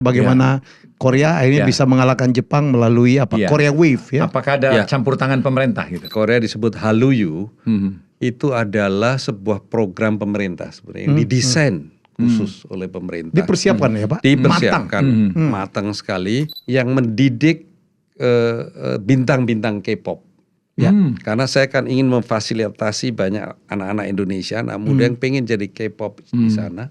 Bagaimana Korea akhirnya bisa mengalahkan Jepang melalui Korea Wave ya. Apakah ada campur tangan pemerintah gitu? Korea disebut Hallyu. Itu adalah sebuah program pemerintah sebenarnya yang didesain khusus oleh pemerintah. Dipersiapkan ya Pak? Dipersiapkan matang sekali yang mendidik bintang-bintang K-pop. Ya, karena saya kan ingin memfasilitasi banyak anak-anak Indonesia, anak muda yang pengen jadi K-pop di sana.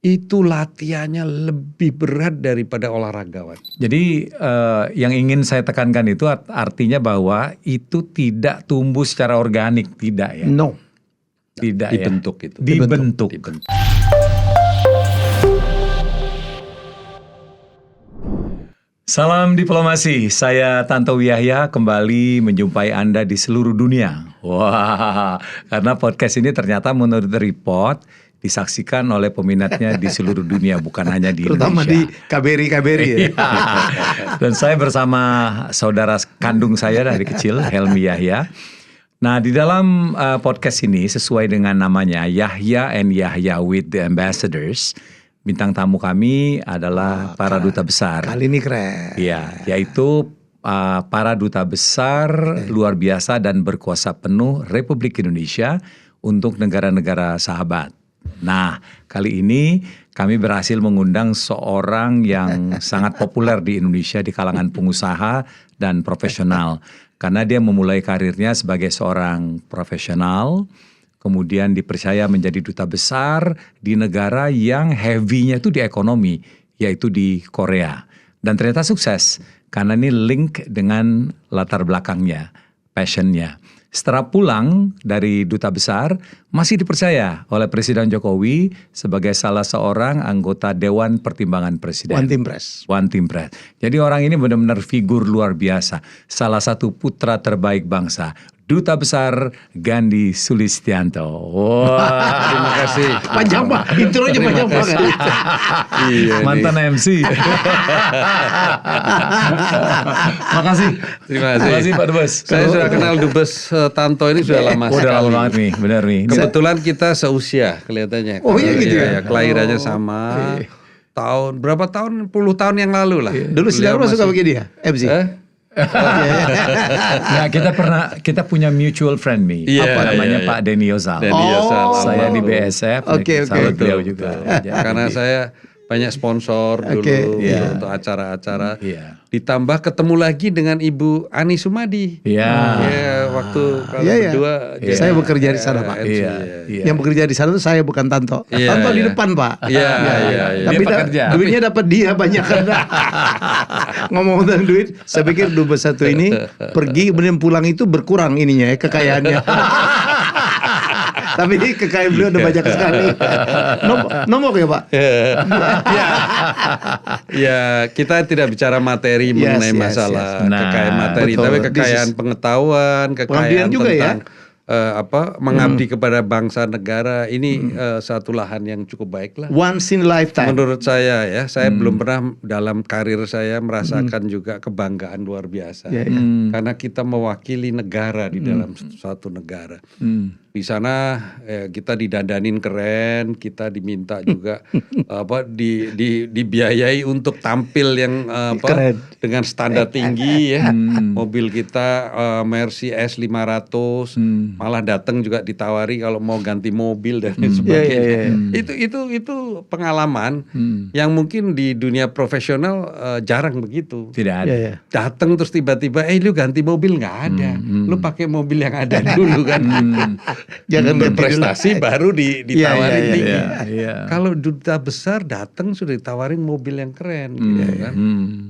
Itu latihannya lebih berat daripada olahragawan. Jadi yang ingin saya tekankan itu artinya bahwa itu tidak tumbuh secara organik, tidak ya? No. Tidak dibentuk ya? Itu. Dibentuk. Salam diplomasi, saya Tanto Yahya kembali menjumpai Anda di seluruh dunia. Wah, karena podcast ini ternyata menurut report disaksikan oleh peminatnya di seluruh dunia, bukan hanya di terutama Indonesia. Terutama di KBRI ya. Dan saya bersama saudara kandung saya dari kecil, Helmi Yahya. Nah, di dalam podcast ini sesuai dengan namanya Yahya and Yahya with the Ambassadors, bintang tamu kami adalah para duta besar. Kali ini keren. Iya, yaitu para duta besar luar biasa dan berkuasa penuh Republik Indonesia untuk negara-negara sahabat. Nah, kali ini kami berhasil mengundang seorang yang sangat populer di Indonesia di kalangan pengusaha dan profesional. Karena dia memulai karirnya sebagai seorang profesional, kemudian dipercaya menjadi duta besar di negara yang heavy-nya itu di ekonomi, yaitu di Korea. Dan ternyata sukses, karena ini link dengan latar belakangnya, passion-nya. Setelah pulang dari duta besar, masih dipercaya oleh Presiden Jokowi sebagai salah seorang anggota Dewan Pertimbangan Presiden. One Team Press. One Team Press. Jadi orang ini benar-benar figur luar biasa. Salah satu putra terbaik bangsa. Duta Besar Gandhi Sulistianto. Wah, terima kasih. Panjang Pak, intronya panjang banget. Iya, mantan MC. Makasih. Terima kasih Pak Dubes. Saya sudah kenal Dubes Tanto ini sudah lama sekali. Udah lama banget nih, benar nih. Kebetulan kita seusia kelihatannya. Oh iya gitu ya. Kelahirannya sama. Berapa tahun? Puluh tahun yang lalu lah. Dulu Sidarma suka begini ya, MC. Nah, kita punya mutual friend nih. Apa namanya Pak Denny Yozal. Saya di BSF. Sahabat beliau juga. Karena saya banyak sponsor dulu untuk acara-acara. Ditambah ketemu lagi dengan Ibu Ani Sumadi. Waktu kalau berdua. Saya bekerja di sana Pak. Yang bekerja di sana itu saya bukan Tanto. Tanto di depan Pak. Tapi duitnya dapat dia banyak kan. Ngomong tentang duit, saya pikir Dubes satu ini pergi kemudian pulang itu berkurang ininya ya, kekayaannya. Tapi kekayaan beliau udah banyak sekali. Nomor ya Pak? Ya, kita tidak bicara materi mengenai masalah kekayaan materi, tapi kekayaan pengetahuan, kekayaan juga tentang mengabdi kepada bangsa negara. Ini satu lahan yang cukup baik lah. Once in a lifetime. Menurut saya ya, saya belum pernah dalam karir saya merasakan juga kebanggaan luar biasa. Karena kita mewakili negara di dalam suatu negara. Di sana kita didandanin keren, kita diminta juga dibiayai untuk tampil yang dengan standar tinggi ya. Mobil kita Mercy S500, malah datang juga ditawari kalau mau ganti mobil dan sebagainya. Itu pengalaman yang mungkin di dunia profesional jarang begitu. Tidak ada. Datang terus tiba-tiba lu ganti mobil, nggak ada. Lu pakai mobil yang ada dulu kan. Jangan berprestasi baru ditawarin tinggi. Kalau duta besar datang sudah ditawarin mobil yang keren gitu kan.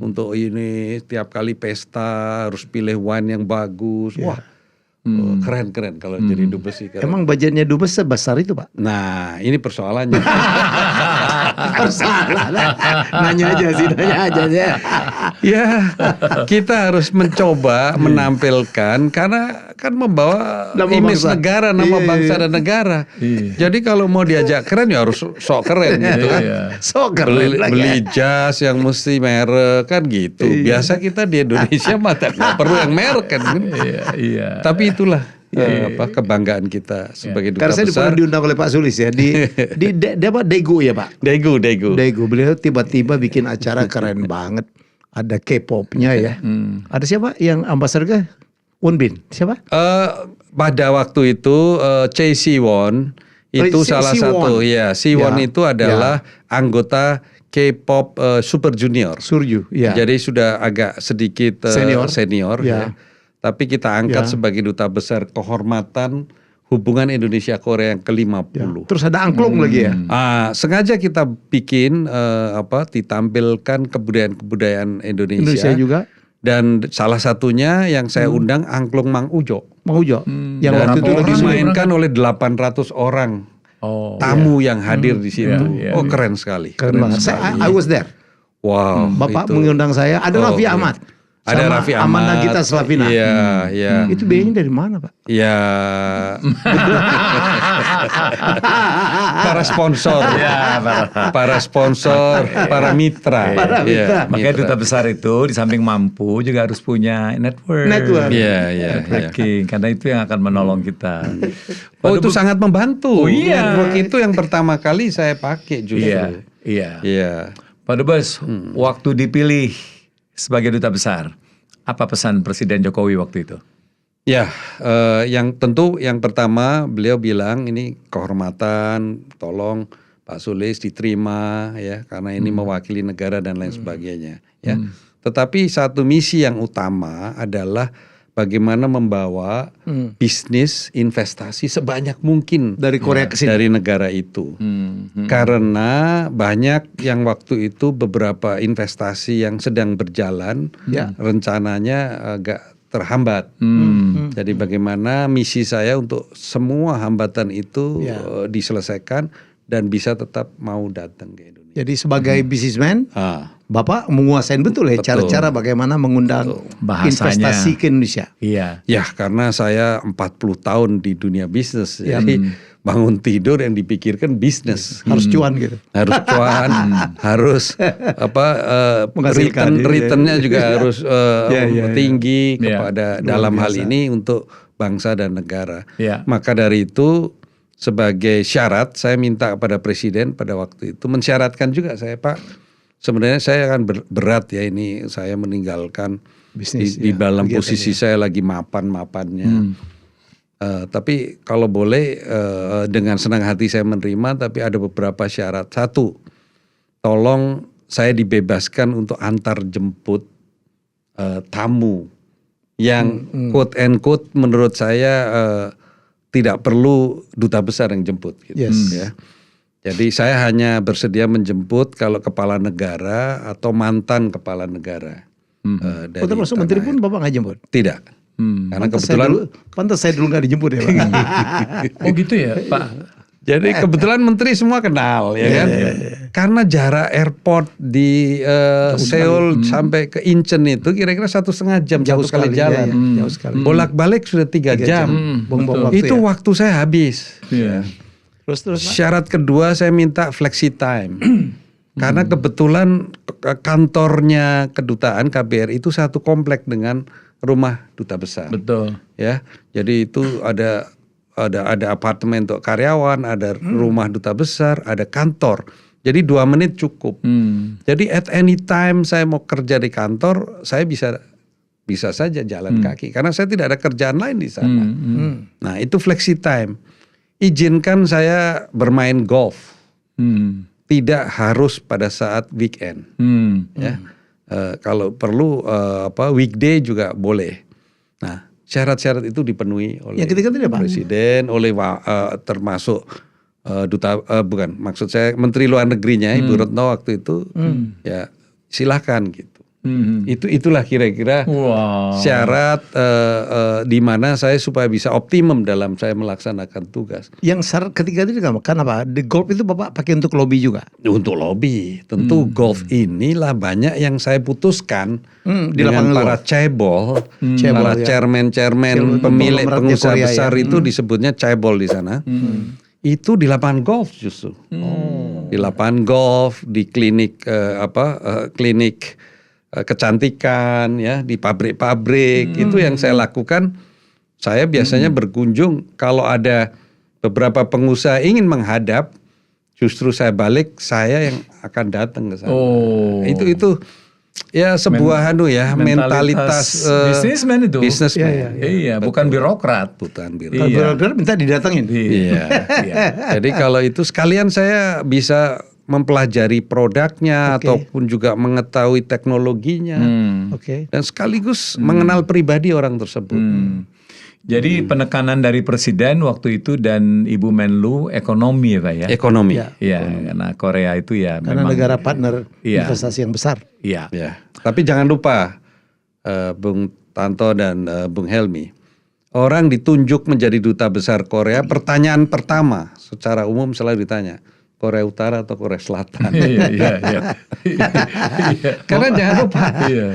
Untuk ini tiap kali pesta harus pilih wine yang bagus. Wah, keren kalau jadi dubes sih. Emang budgetnya dubes sebesar itu Pak? Nah, ini persoalannya. Nanya aja Ya, kita harus mencoba menampilkan karena kan membawa image negara, nama bangsa dan negara. Jadi kalau mau diajak keren ya harus sok keren gitu kan. Sok keren beli jas yang mesti merek kan gitu. Biasa kita di Indonesia mah nggak perlu yang merek kan. Tapi itulah kebanggaan kita sebagai duta Karena saya besar. pernah diundang oleh Pak Sulis ya di Daegu ya Pak. Daegu beliau tiba-tiba bikin acara keren banget. Ada K-popnya ya. Ada siapa yang ambasador? Wonbin siapa? Pada waktu itu Choi Siwon itu salah satu ya. Siwon itu adalah anggota K-pop Super Junior. Surju, ya. Jadi sudah agak sedikit senior ya. Tapi kita angkat sebagai duta besar kehormatan hubungan Indonesia Korea yang ke-50. Ya. Terus ada angklung lagi ya. Sengaja kita bikin ditampilkan kebudayaan Indonesia juga. Dan salah satunya yang saya undang angklung Mang Ujo. Yang waktu itu lagi dimainkan oleh 800 orang. Tamu yang hadir di situ. Keren sekali. Keren banget. I was there. Wow. Bapak mengundang saya. Ada Raffi Ahmad. Ada Raffi Ahmad. Amanda Gita Slavina. Iya. Itu biayanya dari mana Pak? Ya. Para sponsor. Para sponsor. Para mitra. Makanya duta besar itu di samping mampu juga harus punya network. Iya. Karena itu yang akan menolong kita. Itu sangat membantu. Network itu yang pertama kali saya pakai justru. Iya. Pak Dubes, waktu dipilih sebagai duta besar, apa pesan Presiden Jokowi waktu itu? Ya, yang tentu yang pertama beliau bilang ini kehormatan, tolong Pak Sulis diterima ya, karena ini mewakili negara dan lain sebagainya. Ya, tetapi satu misi yang utama adalah bagaimana membawa bisnis investasi sebanyak mungkin dari Korea ke sini, dari negara itu. Karena banyak yang waktu itu beberapa investasi yang sedang berjalan, rencananya agak terhambat. Jadi bagaimana misi saya untuk semua hambatan itu diselesaikan dan bisa tetap mau datang ke Indonesia. Jadi sebagai businessman, Bapak menguasain betul ya cara-cara bagaimana mengundang investasi ke Indonesia. Iya. Ya, karena saya 40 tahun di dunia bisnis. Jadi bangun tidur yang dipikirkan bisnis. Harus cuan gitu. Harus cuan, harus returnnya juga harus tinggi kepada dalam hal ini untuk bangsa dan negara. Maka dari itu sebagai syarat saya minta kepada Presiden pada waktu itu mensyaratkan juga saya, Pak, sebenarnya saya akan berat ya ini saya meninggalkan bisnis di dalam posisi saya lagi mapan-mapannya. Tapi kalau boleh dengan senang hati saya menerima, tapi ada beberapa syarat. Satu, tolong saya dibebaskan untuk antar jemput tamu yang quote and quote menurut saya tidak perlu duta besar yang jemput gitu, ya. Jadi saya hanya bersedia menjemput kalau kepala negara atau mantan kepala negara. Termasuk menteri pun Bapak nggak jemput? Tidak. Karena kebetulan pantas saya dulu nggak dijemput ya Pak. Oh gitu ya Pak. Jadi kebetulan menteri semua kenal ya kan. Karena jarak airport di Seoul sampai ke Incheon itu kira-kira 1,5 jam jauh sekali jalan. Jauh sekali. Bolak-balik sudah 3 jam. Itu waktu saya habis. Terus syarat kedua saya minta flexi time. Karena kebetulan kantornya kedutaan KBRI itu satu komplek dengan rumah duta besar. Betul. Ya. Jadi itu ada apartemen untuk karyawan, ada rumah duta besar, ada kantor. Jadi 2 menit cukup. Jadi at any time saya mau kerja di kantor, saya bisa saja jalan kaki karena saya tidak ada kerjaan lain di sana. Nah, itu flexi time. Izinkan saya bermain golf. Tidak harus pada saat weekend. Ya. Kalau perlu weekday juga boleh. Nah, syarat-syarat itu dipenuhi oleh Presiden, oleh termasuk maksud saya Menteri Luar Negerinya Ibu Retno waktu itu, ya silahkan gitu. Itulah kira-kira syarat di mana saya supaya bisa optimum dalam saya melaksanakan tugas. Yang syarat ketiga itu kan apa? Di golf itu Bapak pakai untuk lobby juga? Untuk lobby, tentu golf inilah banyak yang saya putuskan dengan para chaebol, para chairman, pemilik pengusaha besar itu disebutnya chaebol di sana. Itu di lapangan golf justru, di lapangan golf, di klinik klinik kecantikan ya, di pabrik-pabrik itu yang saya lakukan saya biasanya berkunjung kalau ada beberapa pengusaha ingin menghadap, justru saya balik, saya yang akan datang ke sana. Itu ya sebuah mentalitas bisnismen itu. Bisnismen. Iya, bukan birokrat. Bukan Kalau birokrat minta didatengin. Iya. Jadi kalau itu sekalian saya bisa mempelajari produknya ataupun juga mengetahui teknologinya. Dan sekaligus mengenal pribadi orang tersebut. Jadi penekanan dari Presiden waktu itu dan Ibu Menlu ekonomi ya Pak ya? Ekonomi. Iya, karena Korea itu ya karena memang negara partner investasi yang besar. Iya. Tapi jangan lupa Bung Tanto dan Bung Helmi, orang ditunjuk menjadi duta besar Korea, pertanyaan pertama secara umum selalu ditanya, Korea Utara atau Korea Selatan? Iya. Karena jangan lupa,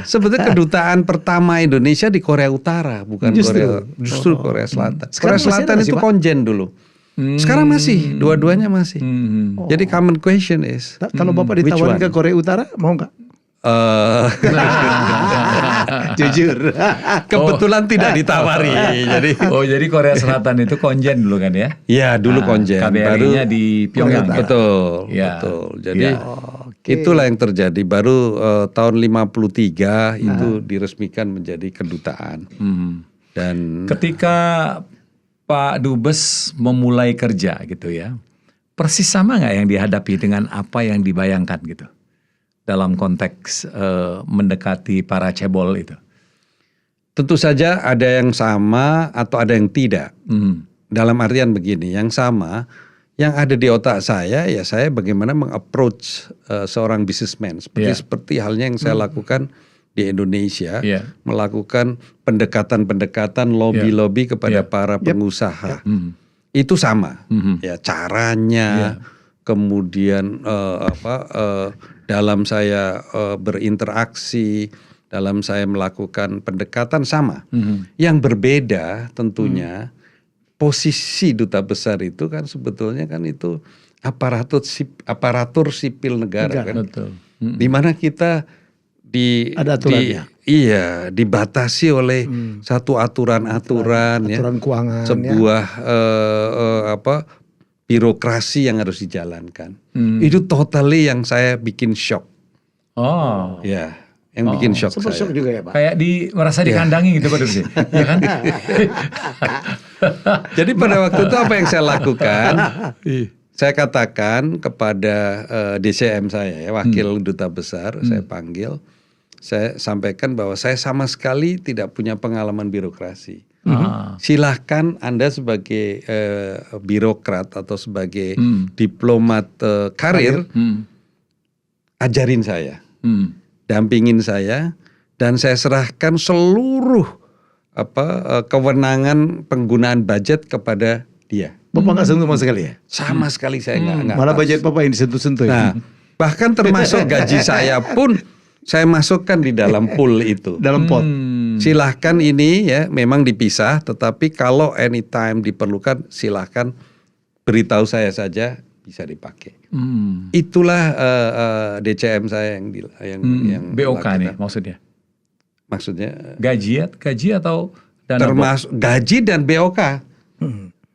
sebetulnya kedutaan pertama Indonesia di Korea Utara, bukan justru Korea Selatan. Korea Selatan itu konjen dulu. Sekarang masih, dua-duanya masih. Jadi common question is, kalau Bapak ditawarin ke Korea Utara, mau nggak? Jujur, kebetulan tidak ditawari. Jadi Korea Selatan itu konjen dulu kan ya? Iya, dulu konjen. KBRI-nya di Pyongyang. Betul. Jadi itulah yang terjadi. Baru tahun 53 itu diresmikan menjadi kedutaan. Dan ketika Pak Dubes memulai kerja gitu ya, persis sama nggak yang dihadapi dengan apa yang dibayangkan gitu? Dalam konteks mendekati para cebol itu? Tentu saja ada yang sama atau ada yang tidak. Dalam artian begini, yang sama, yang ada di otak saya, ya saya bagaimana mengapproach seorang businessman. Seperti halnya yang saya lakukan di Indonesia, melakukan pendekatan-pendekatan, lobby-lobby kepada para pengusaha. Itu sama, ya caranya, kemudian dalam saya berinteraksi, dalam saya melakukan pendekatan sama. Yang berbeda tentunya posisi duta besar itu kan sebetulnya kan itu aparatur sipil negara kan. Betul. Di mana kita dibatasi oleh satu aturan-aturan aturan keuangan, sebuah birokrasi yang harus dijalankan. Itu totally yang saya bikin shock. Yang bikin shock saya. Shock juga ya Pak? Kayak merasa dikandangi gitu Pak Dubes. Ya kan? Jadi pada waktu itu apa yang saya lakukan? Saya katakan kepada DCM saya, wakil duta besar, saya panggil. Saya sampaikan bahwa saya sama sekali tidak punya pengalaman birokrasi. Silahkan Anda sebagai birokrat atau sebagai diplomat karir, ajarin saya, dampingin saya, dan saya serahkan seluruh kewenangan penggunaan budget kepada dia. Bapak nggak sentuh sama sekali ya? Sama sekali saya nggak. Malah budget Bapak yang disentuh-sentuh. Nah, bahkan termasuk gaji saya pun saya masukkan di dalam pool itu. Dalam pot. Silahkan ini ya memang dipisah, tetapi kalau anytime diperlukan silahkan beritahu saya saja, bisa dipakai. Itulah DCM saya yang BOK nih maksudnya. Maksudnya gaji atau dana termasuk gaji dan BOK.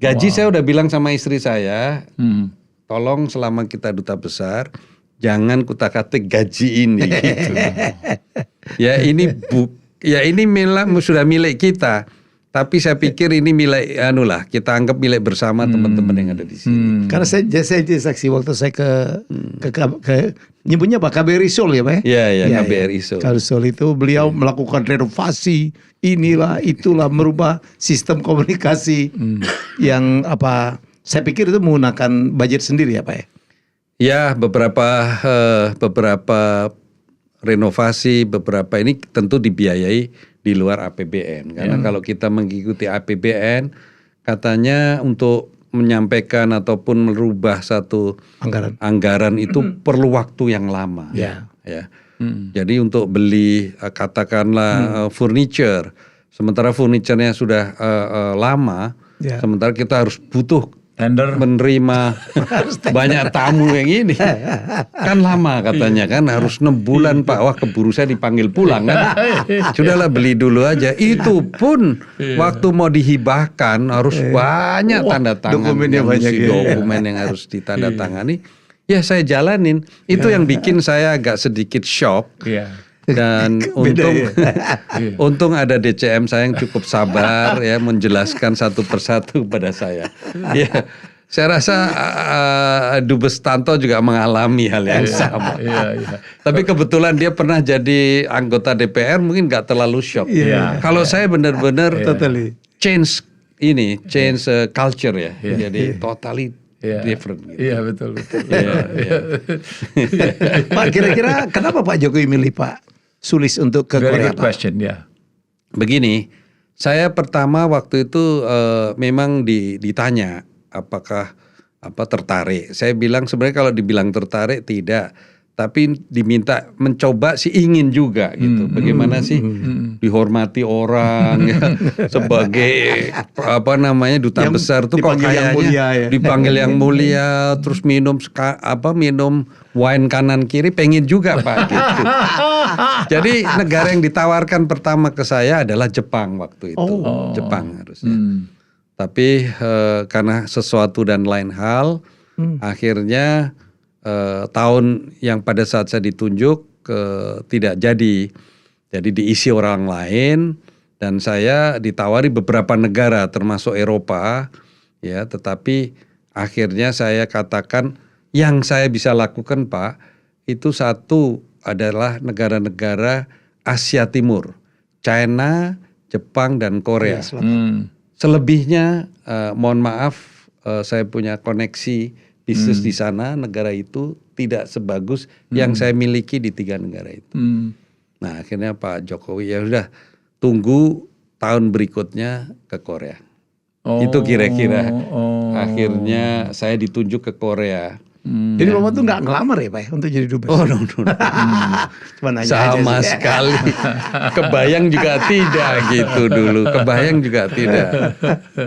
Gaji saya udah bilang sama istri saya, tolong selama kita duta besar jangan kutak-atik gaji ini gitu. Ya ini sudah milik kita. Tapi saya pikir ini milik kita anggap milik bersama teman-teman yang ada di sini. Karena saya jadi saksi waktu saya ke nyebutnya Pak KBRI Seoul ya Pak ya? Iya, KBRI Seoul. KBRI Seoul itu beliau melakukan renovasi, inilah itulah, merubah sistem komunikasi yang saya pikir itu menggunakan budget sendiri ya Pak ya? Ya, beberapa renovasi, beberapa ini tentu dibiayai di luar APBN. Karena kalau kita mengikuti APBN, katanya untuk menyampaikan ataupun merubah satu anggaran itu perlu waktu yang lama. Ya. Jadi untuk beli katakanlah furniture, sementara furniturnya sudah lama, sementara kita harus butuh menerima banyak tamu yang ini. Kan lama katanya kan, harus 6 bulan Pak. Wah, keburu saya dipanggil pulang kan. Sudahlah, beli dulu aja. Itu pun waktu mau dihibahkan harus banyak tanda tangan. Dokumennya banyak, dokumen yang harus ditandatangani. Ya saya jalanin. Itu yang bikin saya agak sedikit shock. Dan untung ada DCM saya yang cukup sabar ya, menjelaskan satu persatu pada saya. Ya, saya rasa Dubes Tanto juga mengalami hal yang sama. Tapi kebetulan dia pernah jadi anggota DPR, mungkin nggak terlalu shock. Kalau saya benar-benar change culture ya, jadi totally different. Iya betul. Pak, kira-kira kenapa Pak Jokowi milih Pak Sulis untuk ke Very Korea? good question, ya. Begini, saya pertama waktu itu memang ditanya apakah tertarik. Saya bilang sebenarnya kalau dibilang tertarik tidak, tapi diminta mencoba sih, ingin juga gitu. Bagaimana sih dihormati orang ya, sebagai duta besar tuh kok kayaknya dipanggil yang mulia, terus minum wine kanan kiri, pengen juga Pak gitu. Jadi negara yang ditawarkan pertama ke saya adalah Jepang waktu itu. Jepang harusnya. Tapi karena sesuatu dan lain hal, akhirnya tahun yang pada saat saya ditunjuk tidak jadi diisi orang lain, dan saya ditawari beberapa negara termasuk Eropa ya, tetapi akhirnya saya katakan yang saya bisa lakukan Pak itu satu adalah negara-negara Asia Timur, China, Jepang dan Korea. Selebihnya mohon maaf, saya punya koneksi bisnis di sana, negara itu tidak sebagus yang saya miliki di 3 negara itu. Nah akhirnya Pak Jokowi ya udah tunggu tahun berikutnya ke Korea. Itu kira-kira akhirnya saya ditunjuk ke Korea. Jadi Bapak tuh nggak ngelamar ya Pak ya, untuk jadi dubes? Oh no. Sama aja sekali. Kebayang juga tidak gitu dulu. Kebayang juga tidak.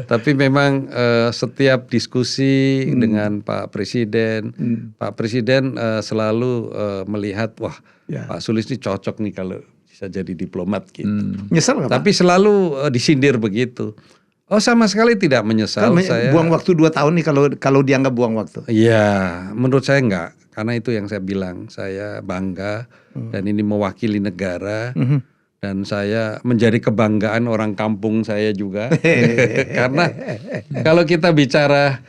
Tapi memang setiap diskusi dengan Pak Presiden, Pak Presiden selalu melihat wah Pak Sulis ini cocok nih kalau bisa jadi diplomat gitu. Nyesel nggak Pak? Tapi selalu disindir begitu. Oh sama sekali tidak menyesal. Saya buang waktu 2 tahun nih kalau dianggap buang waktu. Iya, menurut saya enggak. Karena itu yang saya bilang, saya bangga dan ini mewakili negara dan saya menjadi kebanggaan orang kampung saya juga. Karena kalau kita bicara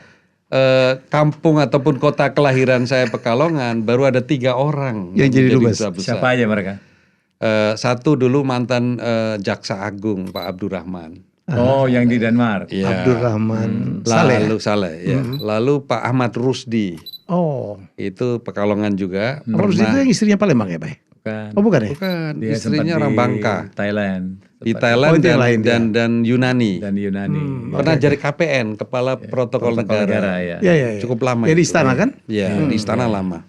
kampung ataupun kota kelahiran saya Pekalongan, baru ada 3 orang yang jadi dubes. Siapa aja mereka? Satu dulu mantan Jaksa Agung Pak Abdurrahman. Oh, yang di Denmark. Ya. Abdurrahman Saleh ya. Lalu Pak Ahmad Rusdi. Oh, itu Pekalongan juga. Rusdi itu yang istrinya Palembang ya, Pak? Bukan. Oh, bukan ya? Bukan. Dia istrinya orang Bangka. Thailand. Di Thailand dan Yunani. Pernah jadi KPN, Kepala Protokol Negara. Ya. Cukup lama. Ya di istana kan? Ya, di istana lama.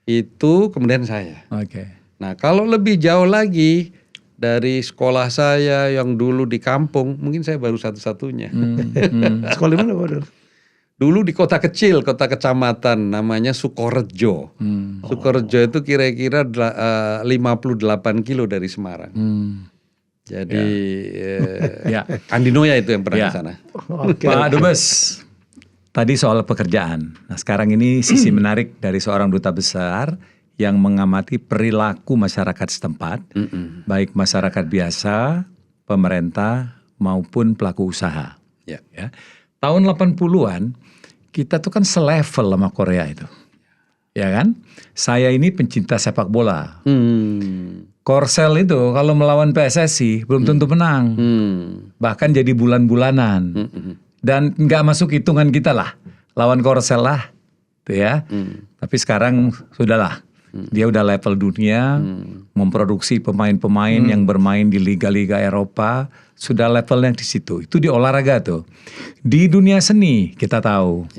Itu kemudian saya. Oke. Nah, kalau lebih jauh lagi, dari sekolah saya yang dulu di kampung, mungkin saya baru satu-satunya. Sekolah di mana Pak? Dulu di kota kecil, kota kecamatan, namanya Sukorejo. Sukorejo itu kira-kira 58 kilo dari Semarang. Jadi Andinoya itu yang pernah di sana. Pak Dubes, tadi soal pekerjaan. Nah sekarang ini sisi menarik dari seorang duta besar yang mengamati perilaku masyarakat setempat, baik masyarakat biasa, pemerintah, maupun pelaku usaha. Ya. Tahun 80-an, kita tuh kan selevel sama Korea itu. Ya kan? Saya ini pencinta sepak bola. Korsel itu kalau melawan PSSI, belum tentu menang. Bahkan jadi bulan-bulanan. Dan nggak masuk hitungan kita lah. Lawan Korsel lah. Tuh ya. Tapi sekarang sudahlah. Dia udah level dunia, memproduksi pemain-pemain yang bermain di liga-liga Eropa, sudah levelnya di situ. Itu di olahraga tuh. Di dunia seni kita tahu,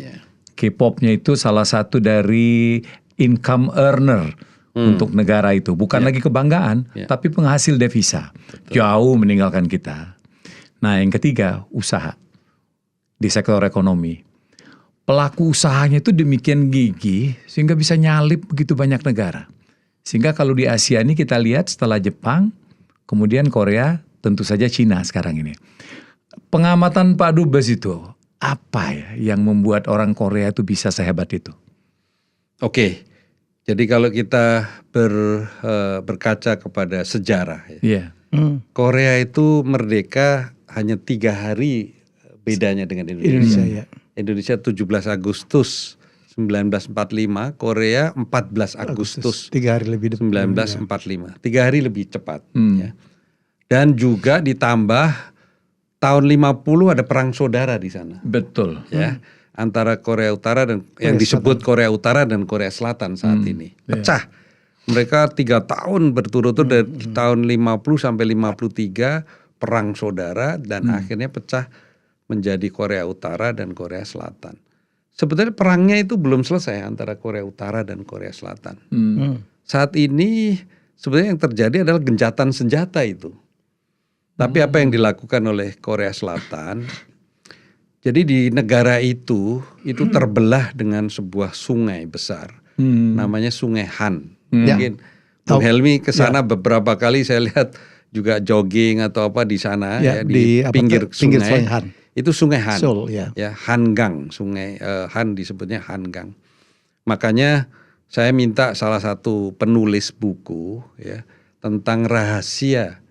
K-popnya itu salah satu dari income earner untuk negara itu. Bukan lagi kebanggaan, tapi penghasil devisa. Jauh meninggalkan kita. Nah yang ketiga, usaha di sektor ekonomi. pelaku usahanya itu demikian gigih sehingga bisa nyalip begitu banyak negara. Sehingga kalau di Asia ini kita lihat setelah Jepang, kemudian Korea, tentu saja Cina sekarang ini. Pengamatan Pak Dubes itu, apa ya yang membuat orang Korea itu bisa sehebat itu? Oke, jadi kalau kita berkaca kepada sejarah, ya, Korea itu merdeka hanya 3 hari bedanya dengan Indonesia. Indonesia 17 Agustus 1945, Korea 14 Agustus 3 hari lebih 1945. 3 hari lebih cepat. Ya. Dan juga ditambah tahun 50 ada perang saudara di sana. Betul. Ya, antara Korea Utara dan yang disebut Korea Utara dan Korea Selatan saat ini. Pecah. Mereka 3 tahun berturut-turut dari tahun 50 sampai 53 perang saudara dan akhirnya pecah menjadi Korea Utara dan Korea Selatan. Sebetulnya perangnya itu belum selesai antara Korea Utara dan Korea Selatan. Saat ini sebenarnya yang terjadi adalah gencatan senjata itu. Tapi apa yang dilakukan oleh Korea Selatan, jadi di negara itu terbelah dengan sebuah sungai besar, namanya Sungai Han. Mungkin Bung Helmi ke sana beberapa kali saya lihat juga jogging atau apa di sana di pinggir sungai. Han. Itu Sungai Han, ya Hangang, Sungai Han disebutnya Hangang. Makanya saya minta salah satu penulis buku ya tentang rahasia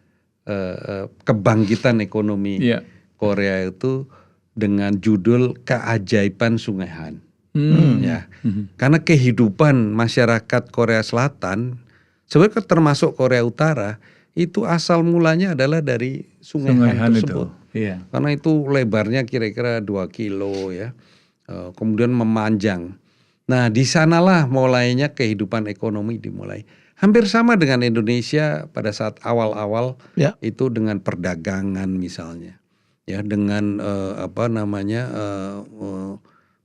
kebangkitan ekonomi Korea itu dengan judul Keajaiban Sungai Han. Ya, karena kehidupan masyarakat Korea Selatan sebenarnya termasuk Korea Utara itu asal mulanya adalah dari Sungai Han tersebut. Karena itu lebarnya kira-kira 2 kilo ya, kemudian memanjang. Nah di sanalah mulainya kehidupan ekonomi dimulai. Hampir sama dengan Indonesia pada saat awal-awal itu dengan perdagangan misalnya, ya dengan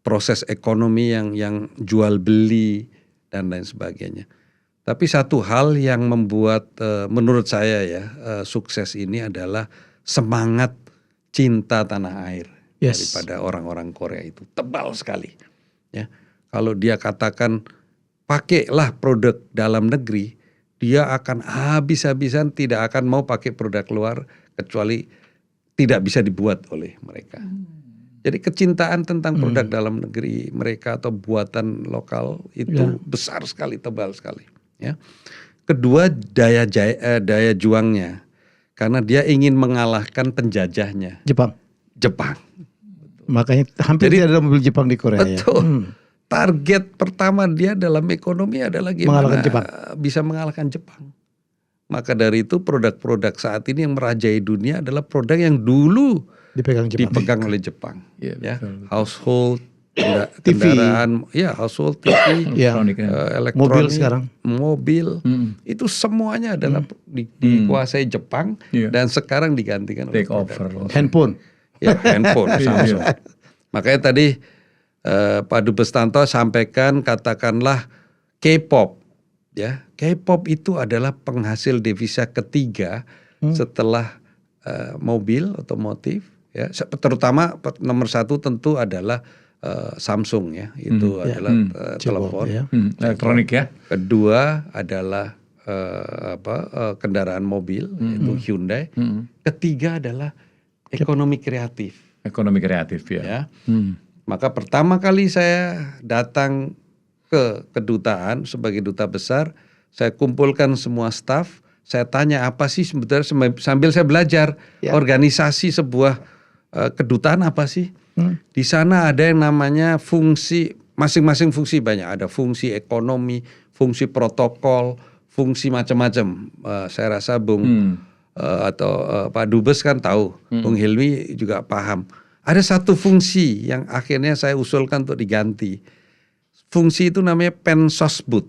proses ekonomi yang jual beli dan lain sebagainya. Tapi satu hal yang membuat menurut saya ya sukses ini adalah semangat cinta tanah air daripada orang-orang Korea itu tebal sekali. Ya, kalau dia katakan pakailah produk dalam negeri, dia akan habis-habisan tidak akan mau pakai produk luar kecuali tidak bisa dibuat oleh mereka. Jadi kecintaan tentang produk dalam negeri mereka atau buatan lokal itu besar sekali, tebal sekali. Ya. Kedua daya juangnya. Karena dia ingin mengalahkan penjajahnya. Jepang. Makanya hampir tidak ada mobil Jepang di Korea. Betul. Target pertama dia dalam ekonomi adalah gimana bisa mengalahkan Jepang. Maka dari itu produk-produk saat ini yang merajai dunia adalah produk yang dulu dipegang oleh Jepang. Ya, household, kendaraan, household TV, elektronik, mobil sekarang, itu semuanya adalah dikuasai Jepang dan sekarang digantikan oleh handphone, handphone Samsung. Makanya tadi Pak Dubes Tanto sampaikan katakanlah K-pop, ya K-pop itu adalah penghasil devisa ketiga setelah mobil otomotif, ya terutama nomor 1 tentu adalah Samsung ya, itu adalah telepon, elektronik ya. Kedua adalah kendaraan mobil yaitu Hyundai. Ketiga adalah ekonomi kreatif. Ekonomi kreatif ya. Maka pertama kali saya datang ke kedutaan sebagai duta besar, saya kumpulkan semua staf, saya tanya apa sih sebetulnya sambil saya belajar organisasi sebuah kedutaan apa sih? Di sana ada yang namanya fungsi, masing-masing fungsi banyak. Ada fungsi ekonomi, fungsi protokol, fungsi macam-macam. Saya rasa Pak Dubes kan tahu, Bung Hilmi juga paham. Ada satu fungsi yang akhirnya saya usulkan untuk diganti. Fungsi itu namanya Pensosbud,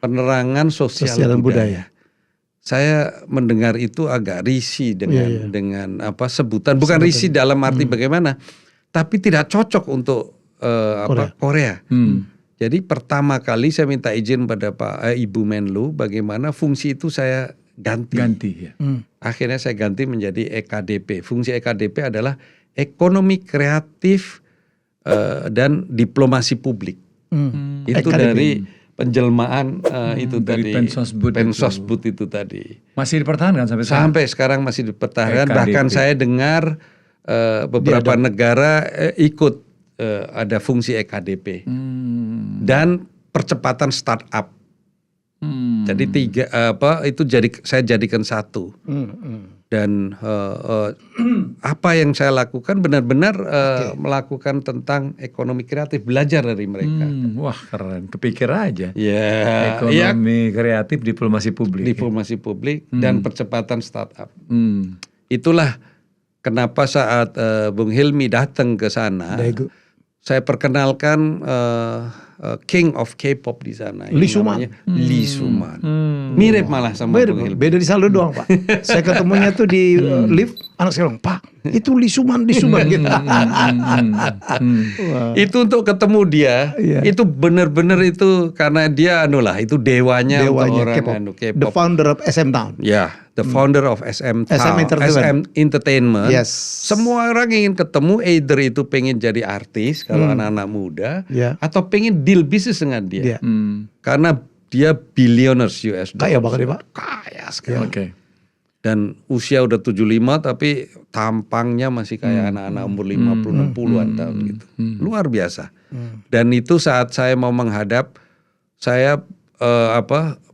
penerangan sosial dan budaya. Saya mendengar itu agak risih dengan sebutan, bukan risih dalam arti bagaimana, tapi tidak cocok untuk Korea. Jadi pertama kali saya minta izin pada Ibu Menlu bagaimana fungsi itu saya ganti. Akhirnya saya ganti menjadi EKDP. Fungsi EKDP adalah ekonomi kreatif dan diplomasi publik. Itu dari penjelmaan itu dari tadi Pensosbud itu tadi. Masih dipertahankan sampai sekarang? Sampai sekarang masih dipertahankan. EKDP. Bahkan saya dengar beberapa negara ikut ada fungsi EKDP dan percepatan startup. Jadi saya jadikan satu. Dan apa yang saya lakukan benar-benar melakukan tentang ekonomi kreatif, belajar dari mereka. Wah keren, kepikir aja. Ya, ekonomi kreatif, diplomasi publik, dan percepatan startup. Itulah kenapa saat Bung Hilmi datang ke sana, saya perkenalkan King of K-pop di sana. Lee Suman. Lee Suman. Mirip malah sama Bung Hilmi. Beda di saldo doang Pak. Saya ketemunya tuh di lift, anak saya bilang, Pak itu Lee Suman gitu. Itu untuk ketemu dia, itu benar-benar itu karena dia itu dewanya untuk orang K-pop. The founder of SM Town. Ya, the founder of SM Entertainment. Yes. Semua orang ingin ketemu, either itu pengen jadi artis kalau anak-anak muda, atau pengen deal bisnis dengan dia. Karena dia billionaires US dollar. Kaya banget ya Pak. Kaya sekali. Dan usia udah 75 tapi tampangnya masih kayak anak-anak umur 50 60-an tahun gitu. Luar biasa. Dan itu saat saya mau menghadap, saya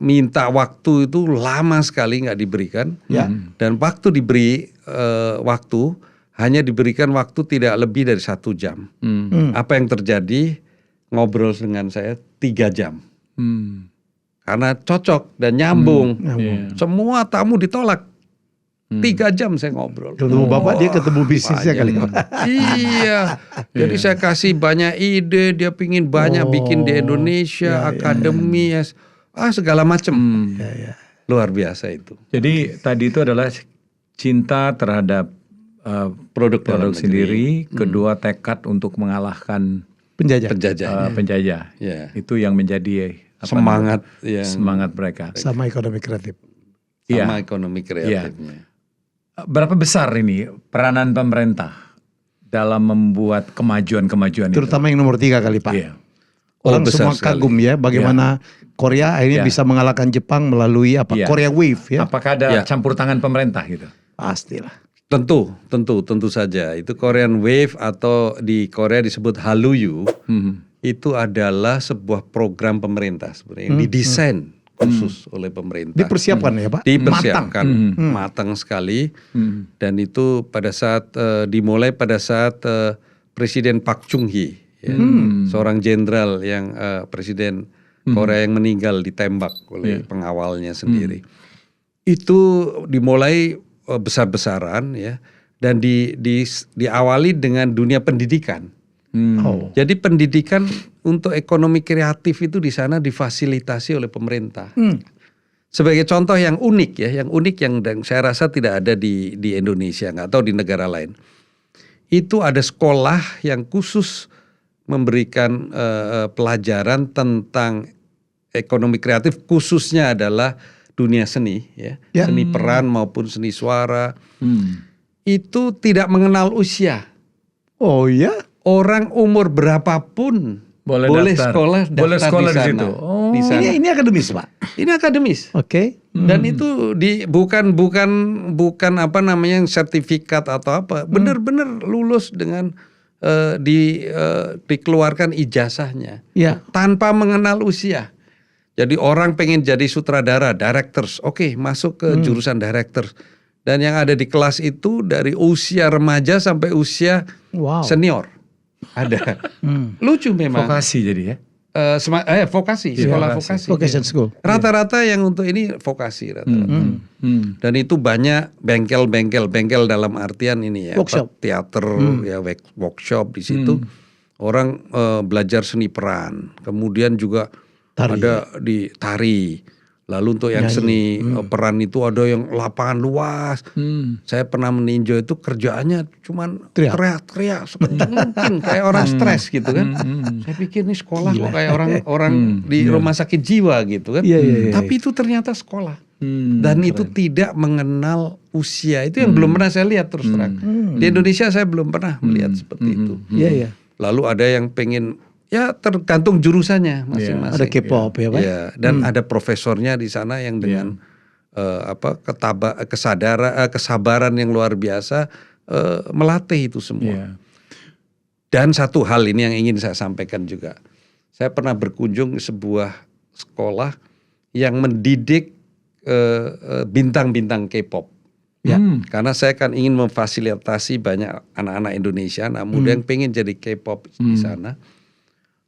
minta waktu itu lama sekali nggak diberikan. Dan waktu diberi waktu hanya diberikan waktu tidak lebih dari 1 jam. Apa yang terjadi? Ngobrol dengan saya 3 jam. Karena cocok dan nyambung. Semua tamu ditolak. 3 jam saya ngobrol. Ketemu Bapak, dia ketemu bisnisnya kali. Iya. Jadi saya kasih banyak ide, dia pingin banyak bikin di Indonesia, akademi, segala macam. Luar biasa itu. Jadi tadi itu adalah cinta terhadap produk sendiri, kedua tekad untuk mengalahkan penjajah. Itu yang menjadi semangat mereka. Sama ekonomi kreatif. Sama ekonomi kreatifnya. Berapa besar ini peranan pemerintah dalam membuat kemajuan-kemajuan itu? Terutama yang nomor 3 kali Pak. Orang semua kagum ya bagaimana Korea akhirnya bisa mengalahkan Jepang melalui Korea Wave ya. Apakah ada campur tangan pemerintah gitu? Pastilah. Tentu saja. Itu Korean Wave atau di Korea disebut Hallyu. Itu adalah sebuah program pemerintah sebenarnya yang didesain khusus oleh pemerintah. Dipersiapkan ya Pak? Dipersiapkan matang sekali. Dan itu pada saat dimulai pada saat Presiden Park Chung-hee, seorang jenderal yang Presiden Korea yang meninggal ditembak oleh pengawalnya sendiri. Itu dimulai besar-besaran ya, dan diawali dengan dunia pendidikan. Jadi pendidikan untuk ekonomi kreatif itu di sana difasilitasi oleh pemerintah. Sebagai contoh yang unik yang saya rasa tidak ada di Indonesia, nggak tahu di negara lain. Itu ada sekolah yang khusus memberikan pelajaran tentang ekonomi kreatif, khususnya adalah dunia seni, seni peran maupun seni suara. Itu tidak mengenal usia. Oh ya? Orang umur berapapun boleh sekolah di situ. Di sana. Ini akademis Pak. Ini akademis. Oke. Dan itu bukan sertifikat atau apa. Benar-benar lulus dengan dikeluarkan ijazahnya. Tanpa mengenal usia. Jadi orang pengen jadi sutradara, directors, masuk ke jurusan directors. Dan yang ada di kelas itu dari usia remaja sampai usia senior. Ada. Lucu memang. Vokasi jadi ya? Vokasi, sekolah vokasi. Vocation school. Rata-rata yang untuk ini vokasi rata-rata. Dan itu banyak bengkel dalam artian ini ya. Workshop. Teater, workshop di situ. Orang belajar seni peran. Kemudian juga ada di tari. Lalu untuk yang seni peran itu ada yang lapangan luas. Saya pernah meninjau itu kerjaannya cuman teriak-teriak sekencang mungkin kayak orang stres gitu kan. Saya pikir nih sekolah kok kayak orang di rumah sakit jiwa gitu kan. Tapi itu ternyata sekolah. Dan itu tidak mengenal usia. Itu yang belum pernah saya lihat terus terang. Di Indonesia saya belum pernah melihat seperti itu. Lalu ada yang pengen, ya tergantung jurusannya masing-masing. Ada K-pop ya Pak? Ya, dan ada profesornya di sana yang dengan kesabaran yang luar biasa melatih itu semua. Dan satu hal ini yang ingin saya sampaikan juga. Saya pernah berkunjung ke sebuah sekolah yang mendidik bintang-bintang K-pop. Ya, karena saya kan ingin memfasilitasi banyak anak-anak Indonesia, anak muda yang pengen jadi K-pop di sana.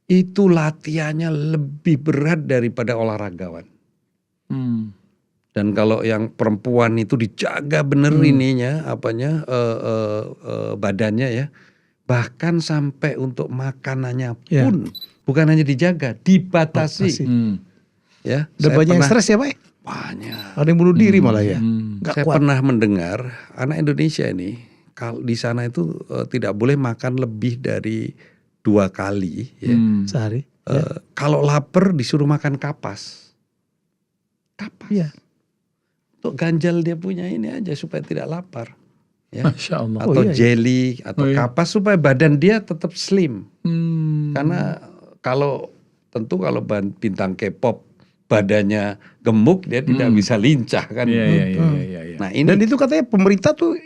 Itu latihannya lebih berat daripada olahragawan. Dan kalau yang perempuan itu dijaga bener ininya, badannya ya. Bahkan sampai untuk makanannya pun bukan hanya dijaga, dibatasi. Ya, dan banyak yang stres ya Pak? Banyak. Ada yang bunuh diri malah ya. Saya pernah mendengar anak Indonesia ini kalau di sana itu tidak boleh makan lebih dari 2 kali ya. Sehari. Kalau lapar disuruh makan kapas. Iya. Untuk ganjal dia punya ini aja supaya tidak lapar. Ya. Masya Allah. Atau jelly atau kapas supaya badan dia tetap slim. Karena kalau bintang K-pop badannya gemuk, dia tidak bisa lincah kan. Nah, ini dan itu katanya pemerintah tuh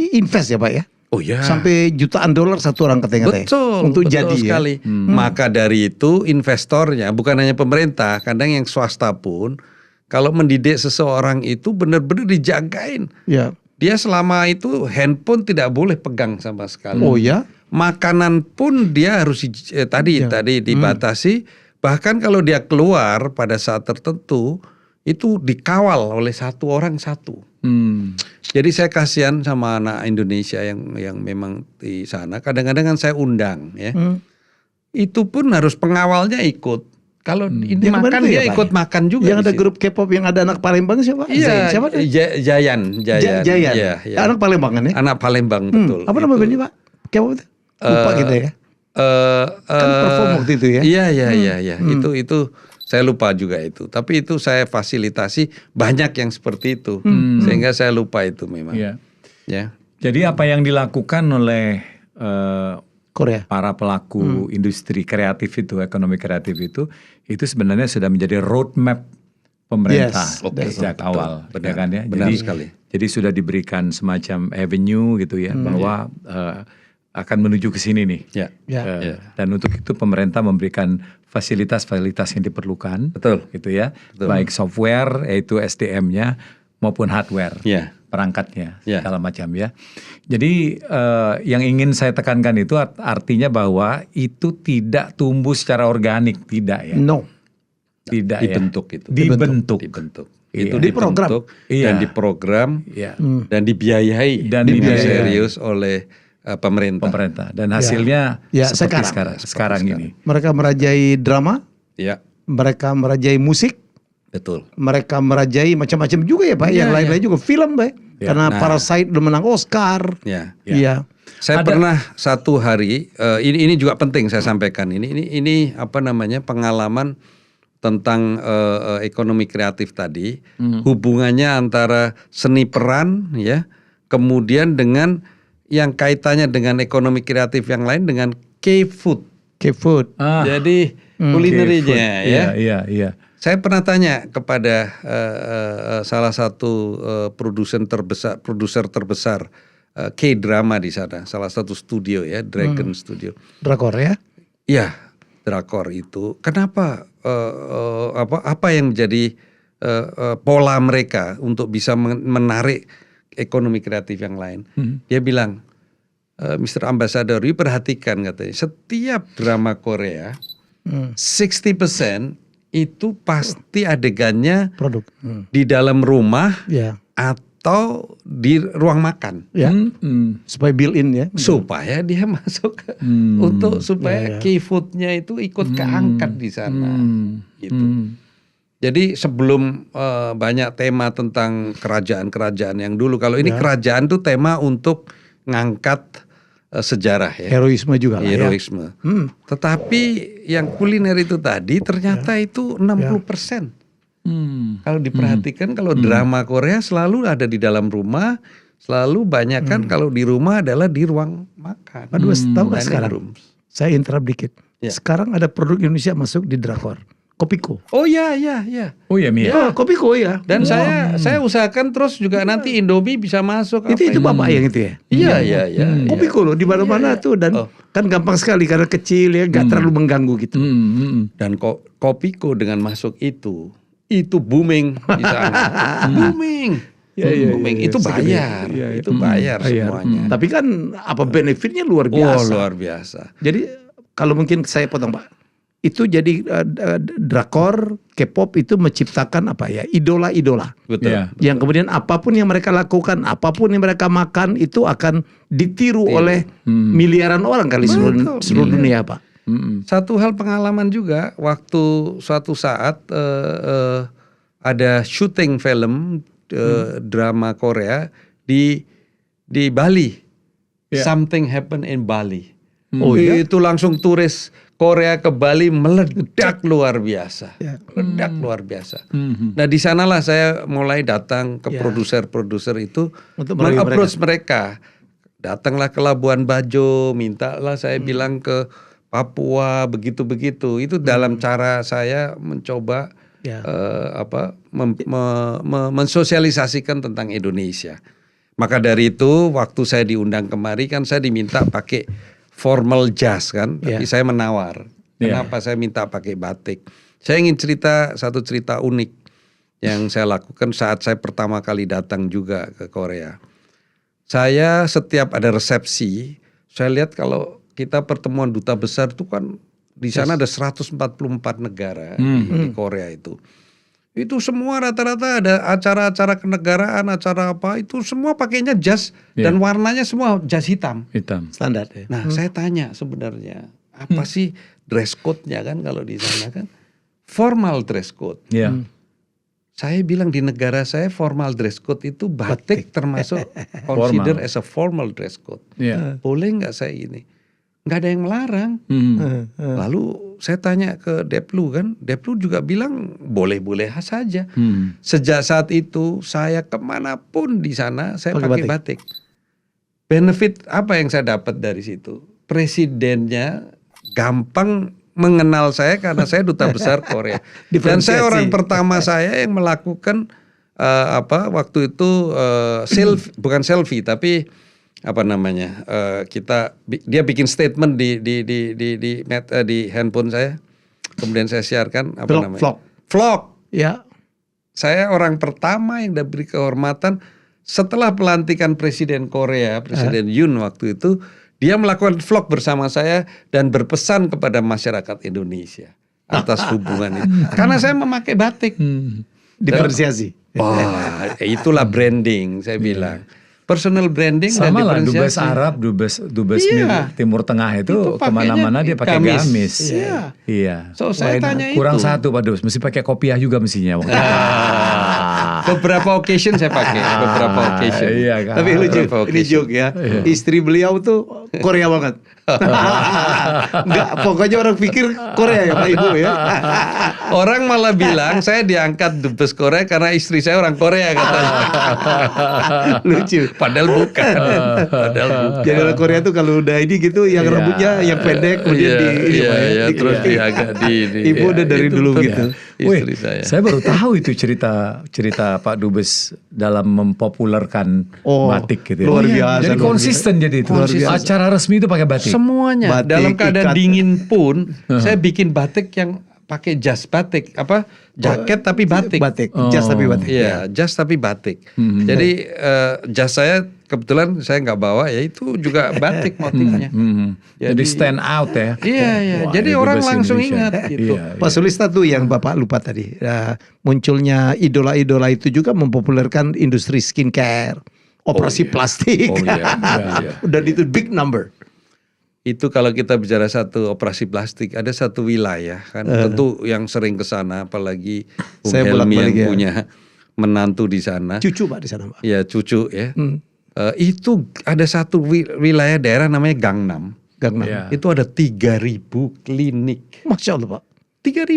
invest ya Pak ya. Oh ya. Sampai jutaan dolar satu orang katanya. Betul. Untuk betul jadi sekali. Maka dari itu investornya bukan hanya pemerintah, kadang yang swasta pun kalau mendidik seseorang itu benar-benar dijagain. Ya. Dia selama itu handphone tidak boleh pegang sama sekali. Oh ya. Makanan pun dia harus tadi dibatasi. Bahkan kalau dia keluar pada saat tertentu itu dikawal oleh satu orang. Jadi saya kasihan sama anak Indonesia yang memang di sana. Kadang-kadang kan saya undang ya. Itu pun harus pengawalnya ikut. Kalau ini makan dia ikut makan juga. Yang ada grup K-pop yang ada anak Palembang siapa? Iya, siapa? Jayan. Ya. Anak Palembang kan ya? Anak Palembang betul. Apa nama bandnya Pak? K-pop itu? Lupa gitu ya. Kan perform waktu itu ya. Iya. Itu saya lupa juga itu. Tapi itu saya fasilitasi banyak yang seperti itu. Sehingga saya lupa itu memang. Iya. Ya. Jadi apa yang dilakukan oleh Korea, para pelaku industri kreatif itu, ekonomi kreatif itu sebenarnya sudah menjadi roadmap pemerintah sejak awal, benar, ya kan ya. Benar sekali. Jadi sudah diberikan semacam avenue gitu ya, bahwa akan menuju ke sini nih. Dan untuk itu pemerintah memberikan fasilitas-fasilitas yang diperlukan, gitu ya, baik software yaitu SDM-nya maupun hardware. Perangkatnya segala macam ya. Jadi yang ingin saya tekankan itu artinya bahwa itu tidak tumbuh secara organik, tidak ya. Tidak dibentuk ya. Itu. Dibentuk. Itu dibentuk dan diprogram dan dibiayai serius oleh pemerintah. Dan hasilnya seperti sekarang ini. Mereka merajai drama, mereka merajai musik, betul. Mereka merajai macam-macam juga ya Pak, yang lain-lain juga film Pak. Karena Parasite udah menang Oscar. Iya. Saya pernah satu hari, ini juga penting saya sampaikan. Ini apa namanya pengalaman tentang ekonomi kreatif tadi, hubungannya antara seni peran ya, kemudian dengan yang kaitannya dengan ekonomi kreatif yang lain dengan K-food. Jadi kulinerinya ya. Iya. Saya pernah tanya kepada salah satu produser terbesar K-drama di sana, salah satu studio ya, Dragon Studio. Drakor ya? Iya, drakor itu. Kenapa? Apa yang menjadi pola mereka untuk bisa menarik ekonomi kreatif yang lain? Dia bilang, Mr. Ambassador, you perhatikan katanya, setiap drama Korea 60% itu pasti adegannya produk di dalam rumah atau di ruang makan, supaya build in ya, supaya dia masuk untuk supaya K-foodnya itu ikut keangkat di sana, gitu. Jadi sebelum banyak tema tentang kerajaan-kerajaan yang dulu, kalau ini kerajaan tuh tema untuk ngangkat sejarah ya, heroisme juga lah, heroisme. Tetapi yang kuliner itu tadi ternyata itu 60%. Kalau diperhatikan, kalau drama Korea selalu ada di dalam rumah, selalu banyak kan kalau di rumah adalah di ruang makan. Aduh, tahu nggak sekarang? Saya interrupt dikit. Sekarang ada produk Indonesia masuk di Drakor. Kopiko. Oh iya. Oh iya Mia. Oh, Kopiko ya. Dan saya usahakan terus juga nanti Indomie bisa masuk. Itu Bapak yang itu ya? Iya. Kopiko loh di mana-mana tuh dan kan gampang sekali karena kecil ya, nggak terlalu mengganggu gitu. Dan Kopiko dengan masuk itu booming di sana. Booming. Booming. Itu bayar. Itu bayar semuanya. Tapi kan apa benefitnya luar biasa. Oh, luar biasa. Jadi kalau mungkin saya potong Pak. Itu jadi drakor K-pop itu menciptakan apa ya, idola-idola. Betul. Yang kemudian apapun yang mereka lakukan, apapun yang mereka makan itu akan ditiru oleh miliaran orang kali seluruh dunia Pak. Satu hal pengalaman juga waktu suatu saat ada syuting film drama Korea di Bali. Something happened in Bali. Itu langsung turis Korea ke Bali meledak luar biasa. Meledak luar biasa. Nah di sanalah saya mulai datang ke produser-produser itu untuk meng-approach mereka. Datanglah ke Labuan Bajo, mintalah saya bilang ke Papua, begitu-begitu. Itu dalam cara saya mencoba mensosialisasikan tentang Indonesia. Maka dari itu waktu saya diundang kemari kan saya diminta pakai formal jas kan, tapi saya menawar. Kenapa saya minta pakai batik? Saya ingin satu cerita unik yang saya lakukan saat saya pertama kali datang juga ke Korea. Saya setiap ada resepsi, saya lihat kalau kita pertemuan duta besar itu kan di sana ada 144 negara di Korea itu. Itu semua rata-rata ada acara-acara kenegaraan, acara apa itu semua pakainya jas dan warnanya semua jas hitam. Standar ya. Nah, saya tanya sebenarnya apa sih dress code-nya kan kalau di sana kan formal dress code. Saya bilang di negara saya formal dress code itu batik termasuk consider as a formal dress code. Boleh nggak saya ini? Nggak ada yang melarang. Lalu saya tanya ke Deplu kan, Deplu juga bilang boleh-boleh saja. Sejak saat itu saya kemanapun di sana saya pakai batik. Benefit apa yang saya dapat dari situ? Presidennya gampang mengenal saya karena saya duta besar Korea. Dan saya orang pertama saya yang melakukan waktu itu bukan selfie tapi apa namanya dia bikin statement di handphone saya, kemudian saya siarkan vlog. Ya, saya orang pertama yang diberi kehormatan setelah pelantikan Presiden Korea, Presiden Yoon waktu itu, dia melakukan vlog bersama saya dan berpesan kepada masyarakat Indonesia atas hubungan itu. Karena saya memakai batik, diferensiasi. Itulah branding saya bilang. Personal branding sama dan diferensiasi. Dubes Arab, dubes Timur Tengah itu kemana-mana dia pakai gamis. Iya. So saya tanya kurang satu Pak Dubes, mesti pakai kopiah juga mestinya. Beberapa occasion saya pakai, beberapa occasion. Iya, kan? Tapi lucu, ini joke ya. Istri beliau tuh Korea banget. Enggak, pokoknya orang pikir Korea ya Pak Ibu ya. Orang malah bilang saya diangkat dubes Korea karena istri saya orang Korea katanya. Lucu. Padahal bukan. Jadi orang Korea tuh kalau udah ini gitu, yang rambutnya yang pendek kemudian terus agak Ibu udah dari dulu gitu. Istri saya baru tahu itu cerita Pak Dubes dalam mempopulerkan batik gitu. Luar biasa. Jadi konsisten jadi itu. Acara resmi itu pakai batik. Semuanya batik, dalam keadaan dingin pun saya bikin batik yang pakai jas batik, jaket tapi batik. Jas tapi batik. Iya, jas tapi batik. Jadi jas saya kebetulan saya nggak bawa, ya itu juga batik motifnya. Jadi stand out ya. Iya. Jadi orang langsung ingat gitu. Pak Sulista tuh yang Bapak lupa tadi. Munculnya idola-idola itu juga mempopulerkan industri skincare, operasi plastik. Dan itu big number. Itu kalau kita bicara satu operasi plastik, ada satu wilayah kan tentu yang sering ke sana, apalagi Helmi yang punya menantu di sana. Cucu Pak di sana Pak. Ya cucu ya. Itu ada satu wilayah daerah namanya Gangnam. Itu ada 3.000 klinik. Masya Allah Pak. 3.000.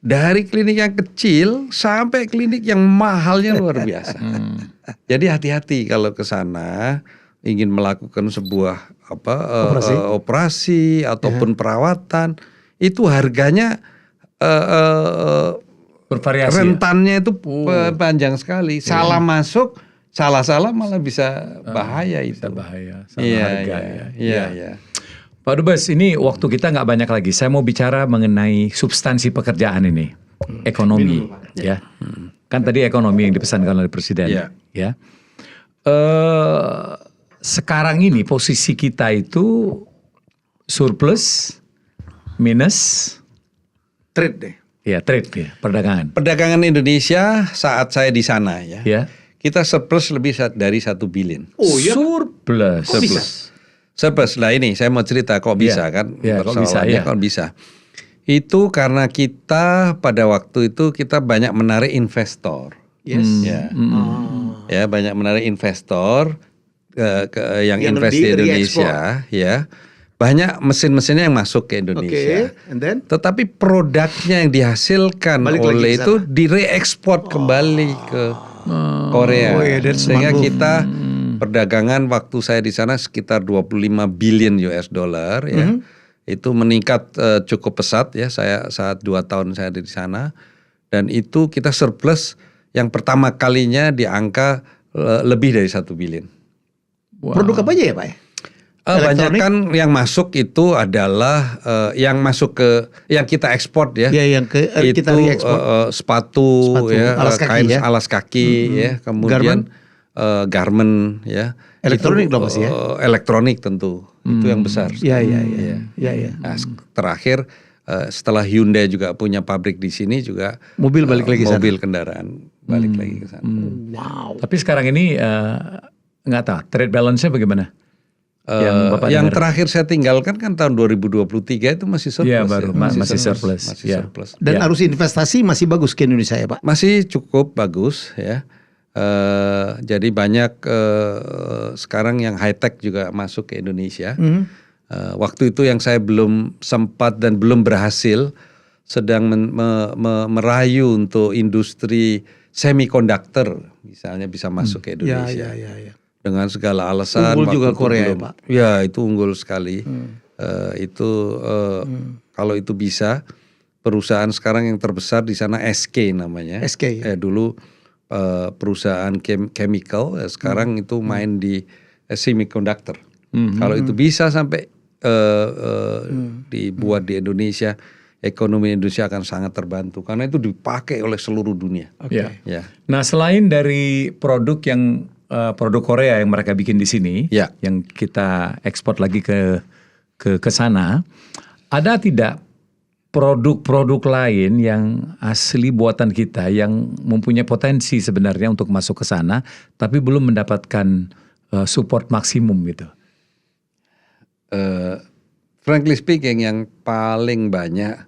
Dari klinik yang kecil sampai klinik yang mahalnya luar biasa. Jadi hati-hati kalau ke sana. ingin melakukan sebuah operasi ataupun perawatan, itu harganya bervariasi. Rentannya itu panjang sekali. Salah masuk, salah malah bisa bahaya itu. Bisa bahaya. Salah harga ya. Iya. Pak Dubes, ini waktu kita nggak banyak lagi. Saya mau bicara mengenai substansi pekerjaan ini, ekonomi, ya. Kan tadi ekonomi yang dipesankan oleh Presiden, ya. Sekarang ini posisi kita itu surplus, minus, trade deh. Ya, trade ya, perdagangan. Perdagangan Indonesia saat saya di sana ya. Kita surplus lebih dari 1 billion. Oh iya. Surplus. Kok bisa? Surplus. Nah ini saya mau cerita kok bisa kan? Kok bisa? Itu karena kita pada waktu itu kita banyak menarik investor. Yes. Ya banyak menarik investor yang invest di Indonesia. Ya. Banyak mesin-mesinnya yang masuk ke Indonesia. And then? Tetapi produknya yang dihasilkan oleh itu direekspor kembali ke Korea. Sehingga kita perdagangan waktu saya di sana sekitar 25 billion US dollar ya. Itu meningkat cukup pesat ya. Saya saat 2 tahun saya ada di sana, dan itu kita surplus yang pertama kalinya di angka lebih dari 1 billion. Wow. Produk apa aja ya Pak? Banyak kan yang masuk itu adalah yang masuk ke yang kita ekspor ya. Yang kita reekspor. Sepatu ya, kain ya? alas kaki ya, kemudian garment ya. Elektronik dong Mas ya. Elektronik tentu. Itu yang besar. Iya. Nah, terakhir setelah Hyundai juga punya pabrik di sini juga mobil balik lagi sana. Mobil kendaraan balik lagi ke sana. Wow. Tapi sekarang ini nggak tahu trade balance-nya bagaimana? Yang terakhir saya tinggalkan kan tahun 2023 itu masih surplus. Iya baru masih surplus. Surplus. Dan arus investasi masih bagus ke Indonesia ya Pak? Masih cukup bagus ya. Jadi banyak sekarang yang high tech juga masuk ke Indonesia. Waktu itu yang saya belum sempat dan belum berhasil sedang merayu untuk industri semiconductor misalnya bisa masuk ke Indonesia. Ya. Dengan segala alasan. Unggul juga Korea ya Pak? Ya itu unggul sekali. Kalau itu bisa, perusahaan sekarang yang terbesar di sana SK namanya. SK. Dulu perusahaan chemical, sekarang itu main di semiconductor. Kalau itu bisa sampai dibuat di Indonesia, ekonomi Indonesia akan sangat terbantu karena itu dipakai oleh seluruh dunia. Ya. Nah selain dari produk yang produk Korea yang mereka bikin di sini, yang kita ekspor lagi ke sana, ada tidak produk-produk lain yang asli buatan kita yang mempunyai potensi sebenarnya untuk masuk ke sana, tapi belum mendapatkan support maksimum gitu? Frankly speaking, yang paling banyak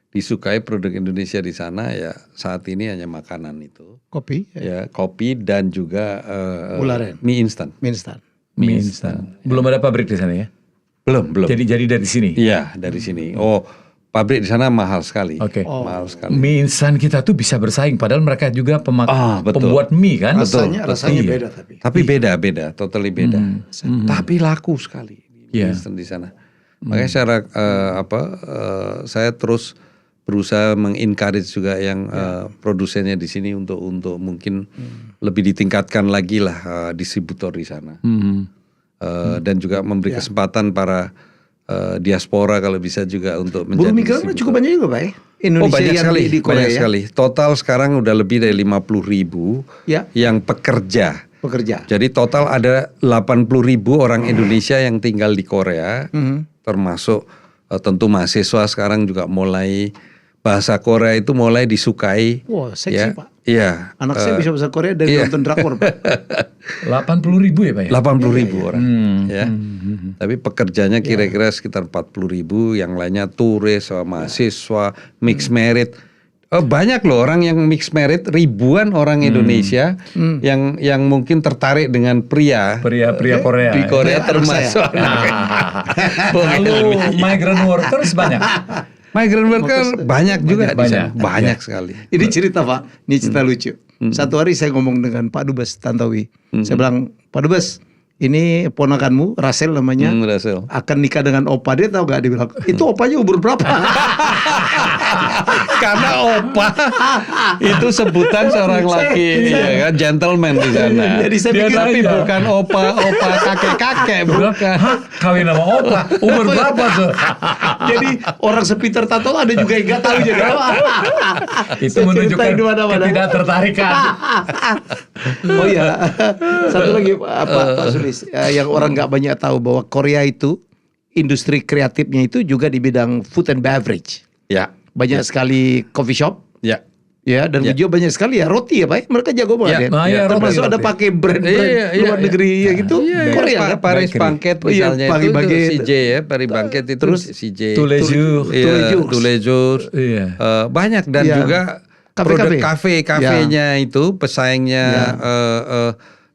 disukai produk Indonesia di sana ya saat ini hanya makanan itu. Kopi? Ya kopi dan juga mie instan. Mie instan. Belum ada pabrik di sana ya? Belum. Jadi dari sini? Iya dari sini. Pabrik di sana mahal sekali. Mahal sekali. Mie instan kita tuh bisa bersaing padahal mereka juga pembuat mie kan? Rasanya beda tapi beda, totally beda. Tapi laku sekali mie instan di sana. Makanya saya terus berusaha mengencourage juga yang produsennya di sini untuk mungkin lebih ditingkatkan lagi lah distributor di sana. Dan juga memberi kesempatan para diaspora kalau bisa juga untuk menjadi buruh migran cukup banyak juga Pak ya? Indonesia banyak yang sekali, di Korea banyak sekali. Total sekarang udah lebih dari 50.000 yang pekerja. Jadi total ada 80.000 orang Indonesia yang tinggal di Korea, termasuk tentu mahasiswa sekarang juga mulai bahasa Korea itu mulai disukai. Wah, seksi Pak. Iya. Anak saya bisa bahasa Korea dari nonton drakor Pak. 80.000 ya Pak ya? 80.000 orang. Tapi pekerjanya kira-kira sekitar 40.000, yang lainnya turis, mahasiswa, mixed merit. Banyak loh orang yang mixed merit, ribuan orang Indonesia yang mungkin tertarik dengan pria Korea di Korea termasuk. Lalu migrant workers banyak. Migrant worker banyak juga di sana. Banyak sekali. Ini cerita Pak, ini cerita lucu. Satu hari saya ngomong dengan Pak Dubes Tantowi. Saya bilang, Pak Dubes, ini ponakanmu, Russell namanya, Russell. akan nikah dengan opa. Dia tahu gak? Dia bilang, itu opanya umur berapa? Karena opa itu sebutan seorang laki, ya kan, gentleman di sana. Jadi saya pikir, tapi bukan opa kakek-kakek, bukan. Kawin sama opa, umur berapa tuh? jadi orang sepitar tato ada juga yang gak tahu jadi apa. Itu menunjukkan ketidaktertarikan. Oh iya, satu lagi Pak Sulis, yang orang nggak banyak tahu bahwa Korea itu industri kreatifnya itu juga di bidang food and beverage. Ya. Banyak sekali coffee shop. Ya. Ya, dan juga banyak sekali ya roti ya Pak. Mereka jago banget ya. Termasuk ada pakai brand-brand luar negeri ya gitu. Korea kan. Paris Banquet misalnya itu CJ ya, Paris Banquet itu terus CJ. Tous les jours. Banyak dan juga produk kafenya itu pesaingnya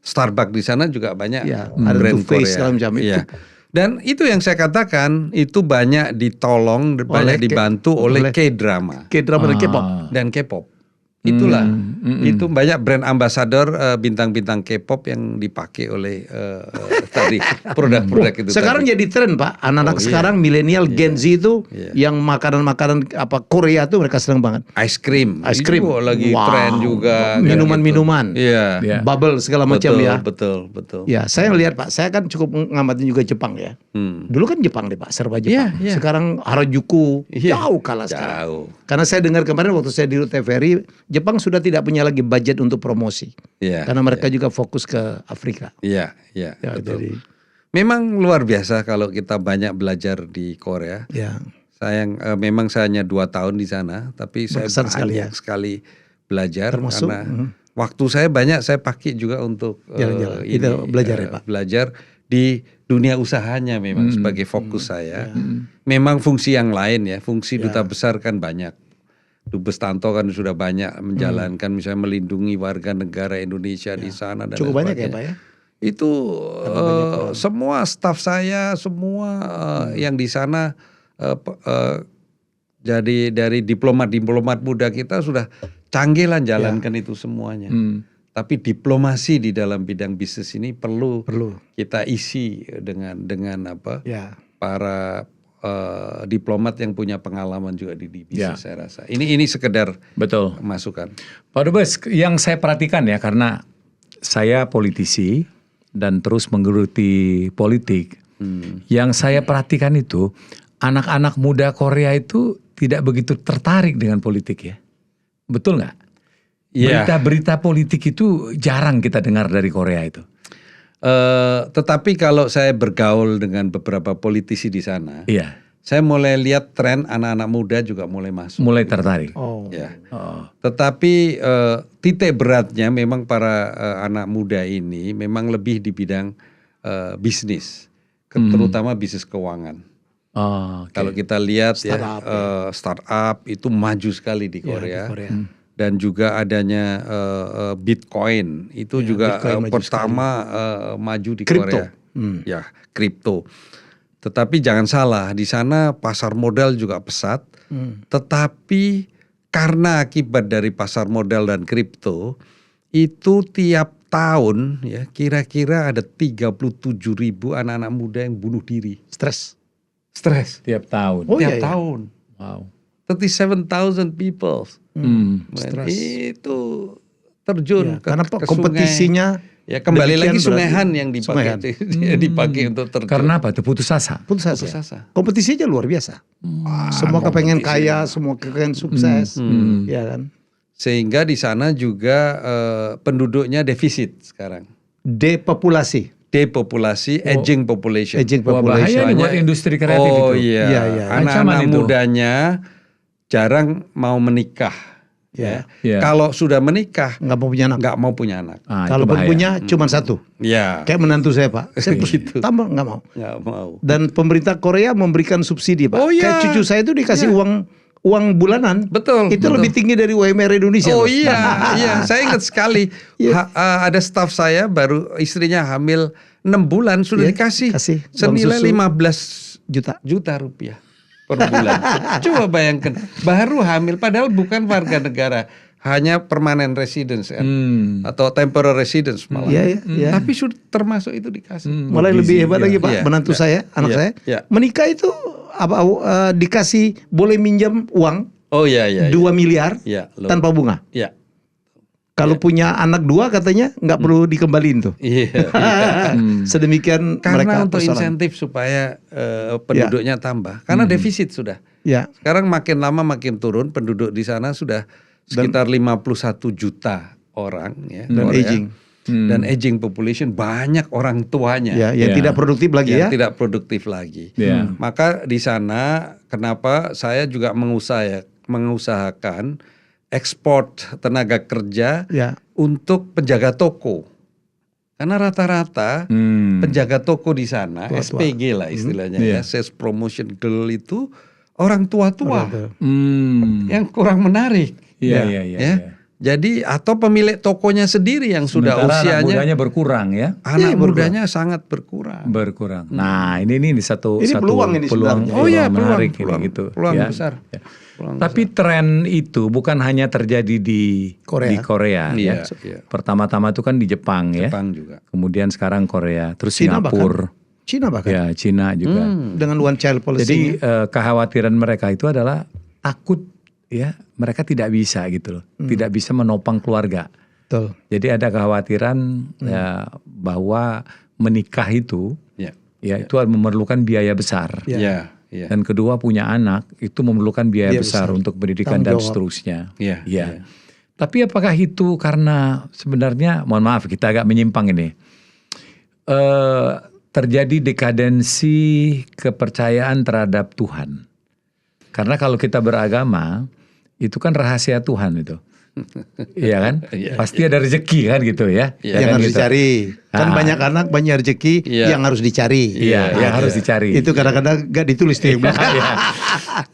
Starbucks di sana juga banyak. Ada brand Too Faced segala macam itu. Dan itu yang saya katakan itu banyak ditolong, banyak dibantu oleh K-drama. K-drama dan K-pop. Dan K-pop. Itulah, itu banyak brand ambassador bintang-bintang K-pop yang dipakai oleh tadi produk-produk itu. Sekarang jadi tren Pak, anak-anak sekarang milenial Gen Z itu yang makanan-makanan apa Korea tuh mereka senang banget. Ice cream itu lagi tren juga. Minuman-minuman, bubble segala macam ya. Betul. Ya, saya lihat Pak, saya kan cukup ngamatin juga Jepang ya. Dulu kan Jepang deh Pak, serba Jepang. Sekarang Harajuku jauh kalah sekarang. Karena saya dengar kemarin waktu saya di TVRI, Jepang sudah tidak punya lagi budget untuk promosi, karena mereka juga fokus ke Afrika. Iya, betul. Memang luar biasa kalau kita banyak belajar di Korea. Sayang, memang saya hanya 2 tahun di sana, tapi saya banyak sekali belajar. Termasuk, karena waktu saya banyak saya pakai juga untuk itu belajar ya Pak. Belajar di dunia usahanya memang sebagai fokus saya. Memang fungsi yang lain ya, fungsi duta besar kan banyak. Dubes Tanto kan sudah banyak menjalankan misalnya melindungi warga negara Indonesia di sana dan cukup banyak ya Pak ya. Itu semua staf saya semua yang di sana jadi dari diplomat muda kita sudah canggih lah jalankan itu semuanya. Tapi diplomasi di dalam bidang bisnis ini perlu kita isi dengan apa? Para diplomat yang punya pengalaman juga di bisnis saya rasa. Ini sekedar masukan. Pak Dubes, yang saya perhatikan ya karena saya politisi dan terus menggeluti politik. Yang saya perhatikan itu anak-anak muda Korea itu tidak begitu tertarik dengan politik ya. Betul nggak? Berita-berita politik itu jarang kita dengar dari Korea itu. Tetapi kalau saya bergaul dengan beberapa politisi di sana, saya mulai lihat tren anak-anak muda juga mulai masuk. Mulai tertarik. Tetapi titik beratnya memang para anak muda ini memang lebih di bidang bisnis, terutama bisnis keuangan. Kalau kita lihat startup itu maju sekali di Korea. Dan juga adanya Bitcoin itu juga pertama maju di Korea. Kripto. Tetapi jangan salah, di sana pasar modal juga pesat. Tetapi karena akibat dari pasar modal dan kripto itu tiap tahun ya kira-kira ada 37.000 anak-anak muda yang bunuh diri. Stres tiap tahun. Tiap tahun. Wow. 37,000 people. Itu terjun karena kompetisinya kembali lagi sungai yang dipakai untuk terjun. Karena apa? Putus asa. Kompetisinya luar biasa. Semua kepengen kaya, semua kepengen sukses, ya kan. Sehingga di sana juga penduduknya defisit sekarang. Depopulasi, aging population. Bahaya nih buat industri kreatif itu. Anak-anak mudanya jarang mau menikah. Kalau sudah menikah nggak mau punya anak. Kalaupun punya cuma satu. Kayak menantu saya Pak. Saya gitu. Tambah nggak mau. Dan pemerintah Korea memberikan subsidi Pak. Kayak cucu saya itu dikasih uang bulanan. Itu lebih tinggi dari UMR Indonesia. Saya ingat sekali. Ada staf saya baru istrinya hamil 6 bulan sudah dikasih senilai 15 juta rupiah per bulan. Coba bayangkan, baru hamil padahal bukan warga negara hanya permanent residence kan, atau temporary residence malah. Tapi sudah termasuk itu dikasih. Mulai lebih hebat lagi Pak, menantu saya, anak saya, menikah itu dikasih boleh minjam uang. 2 miliar tanpa bunga. Kalau punya anak 2 katanya nggak perlu dikembaliin tuh. Sedemikian karena mereka untuk insentif supaya penduduknya tambah. Karena defisit sudah. Sekarang makin lama makin turun, penduduk di sana sudah sekitar 51 juta orang ya. Dan aging. Dan aging population, banyak orang tuanya yang tidak produktif lagi yang tidak produktif lagi. Maka di sana kenapa saya juga mengusahakan ekspor tenaga kerja untuk penjaga toko. Karena rata-rata penjaga toko di sana, SPG lah istilahnya ya, Sales Promotion Girl itu orang tua-tua yang kurang menarik. Jadi atau pemilik tokonya sendiri yang sudah usianya, anak mudanya berkurang ya. Anak mudanya sangat berkurang. Nah, ini satu peluang ini peluang menarik ini gitu. Peluang besar. Tapi tren itu bukan hanya terjadi di Korea ya. Pertama-tama itu kan di Jepang ya. Juga. Kemudian sekarang Korea, terus Singapura. Cina bahkan. Ya, Cina juga. Dengan one child policy. Jadi kekhawatiran mereka itu adalah takut ya, mereka tidak bisa gitu loh. Tidak bisa menopang keluarga. Betul. Jadi ada kekhawatiran ya, bahwa menikah itu itu memerlukan biaya besar. Dan kedua punya anak itu memerlukan biaya besar untuk pendidikan dan seterusnya. Tapi apakah itu karena sebenarnya, mohon maaf kita agak menyimpang ini, terjadi dekadensi kepercayaan terhadap Tuhan. Karena kalau kita beragama itu kan rahasia Tuhan itu. Iya kan? Pasti ada rezeki kan gitu ya. Yang harus dicari. Kan banyak anak, banyak rezeki yang harus dicari. Yang harus dicari. Itu kadang-kadang gak ditulis di belakang.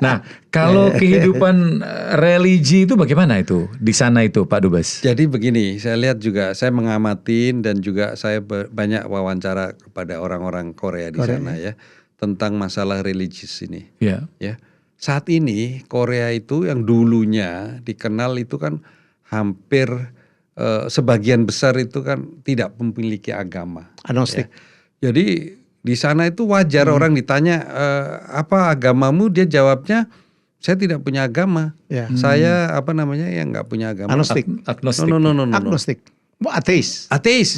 Nah, kalau kehidupan religi itu bagaimana itu di sana itu Pak Dubes? Jadi begini, saya lihat juga, saya mengamatin dan juga saya banyak wawancara kepada orang-orang Korea di sana ya, tentang masalah religius ini. Ya. Saat ini Korea itu yang dulunya dikenal itu kan hampir sebagian besar itu kan tidak memiliki agama. Agnostik. Ya. Jadi di sana itu wajar orang ditanya apa agamamu, dia jawabnya saya tidak punya agama. Saya yang nggak punya agama. Agnostik. Agnostik. Ateis. Ateis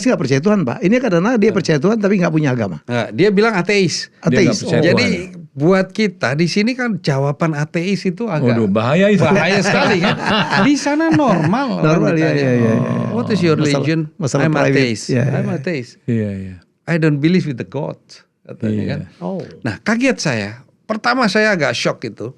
nggak percaya Tuhan Pak. Ini karena dia percaya Tuhan tapi nggak punya agama. Nah, dia bilang ateis. Jadi buat kita di sini kan jawaban ateis itu agak bahaya sekali kan. Di sana normal. What is your religion? I'm atheist. I'm atheist. I don't believe with the God. Katanya kan. Nah, kaget saya. Pertama saya agak shock itu.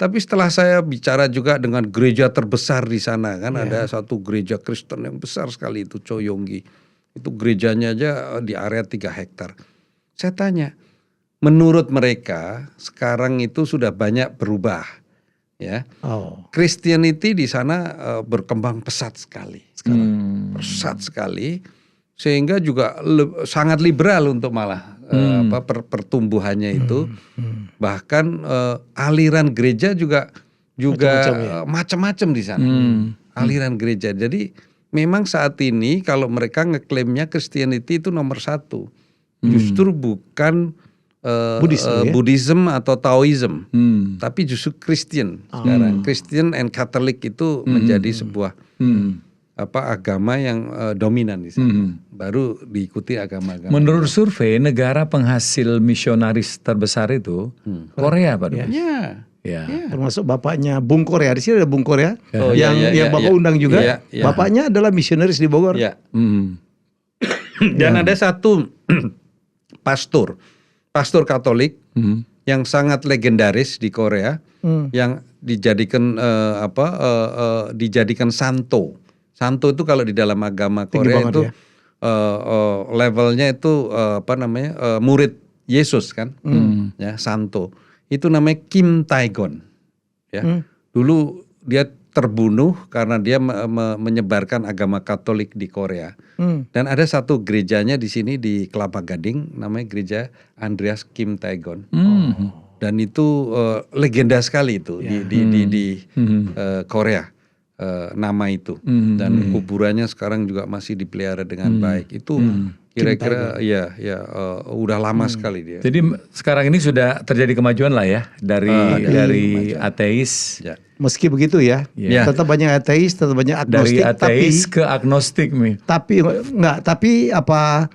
Tapi setelah saya bicara juga dengan gereja terbesar di sana kan, ada satu gereja Kristen yang besar sekali itu, Choyonggi. Itu gerejanya aja di area 3 hektar. Saya tanya, menurut mereka sekarang itu sudah banyak berubah, ya. Christianity di sana berkembang pesat sekali. Pesat sekali, sehingga juga sangat liberal untuk malah pertumbuhannya itu. Bahkan aliran gereja juga macam-macam di sana. Aliran gereja. Jadi memang saat ini kalau mereka ngeklaimnya Christianity itu nomor 1. Justru bukan Buddhism atau Taoism, tapi justru Christian sekarang. Christian and Catholic itu menjadi sebuah agama yang dominan di sana. Baru diikuti agama-agama. Menurut survei negara penghasil misionaris terbesar itu Korea Pak Dubes. Termasuk bapaknya Bung Korea. Di sini ada Bung Korea yang Bapak undang juga. Bapaknya adalah misionaris di Bogor. Dan ada satu pastor Katolik yang sangat legendaris di Korea yang dijadikan santo. Santo itu kalau di dalam agama Korea itu levelnya itu murid Yesus kan, ya santo. Itu namanya Kim Tae-gon. Ya, dulu dia terbunuh karena dia menyebarkan agama Katolik di Korea. Dan ada satu gerejanya di sini di Kelapa Gading, namanya gereja Andreas Kim Tae-gon. Dan itu legenda sekali itu di Korea. nama itu, dan kuburannya sekarang juga masih dipelihara dengan baik. Itu kira-kira udah lama sekali dia. Jadi sekarang ini sudah terjadi kemajuan lah ya dari ateis. Ya. Meski begitu ya, tetap banyak ateis, tetap banyak agnostik. Dari ateis ke agnostik nih. Tapi apa?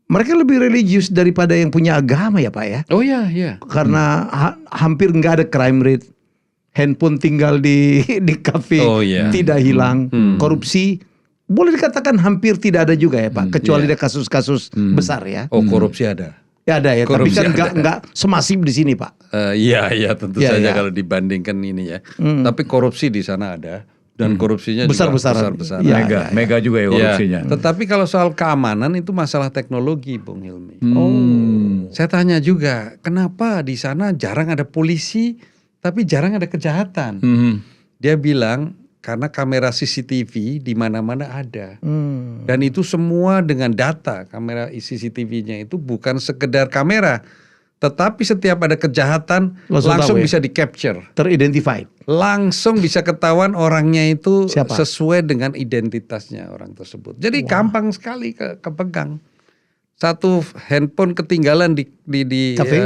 Mereka lebih religius daripada yang punya agama ya Pak ya. Oh ya. Karena hampir nggak ada crime rate. Handphone tinggal di kafe tidak hilang. Korupsi boleh dikatakan hampir tidak ada juga ya Pak. Kecuali ada kasus-kasus besar ya. Oh, korupsi ada. Ya ada ya, korupsi tapi kan nggak semasif di sini Pak. Iya tentu saja kalau dibandingkan ini ya. Tapi korupsi di sana ada. Dan korupsinya besar-besaran. Mega juga ya korupsinya. Tetapi kalau soal keamanan itu masalah teknologi, Bung Hilmi. Saya tanya juga, kenapa di sana jarang ada polisi, tapi jarang ada kejahatan? Dia bilang karena kamera CCTV di mana-mana ada, dan itu semua dengan data. Kamera CCTV-nya itu bukan sekedar kamera. Tetapi setiap ada kejahatan langsung bisa di-capture. Teridentified. Langsung bisa ketahuan orangnya itu sesuai dengan identitasnya orang tersebut. Jadi gampang sekali kepegang. Satu handphone ketinggalan di kafe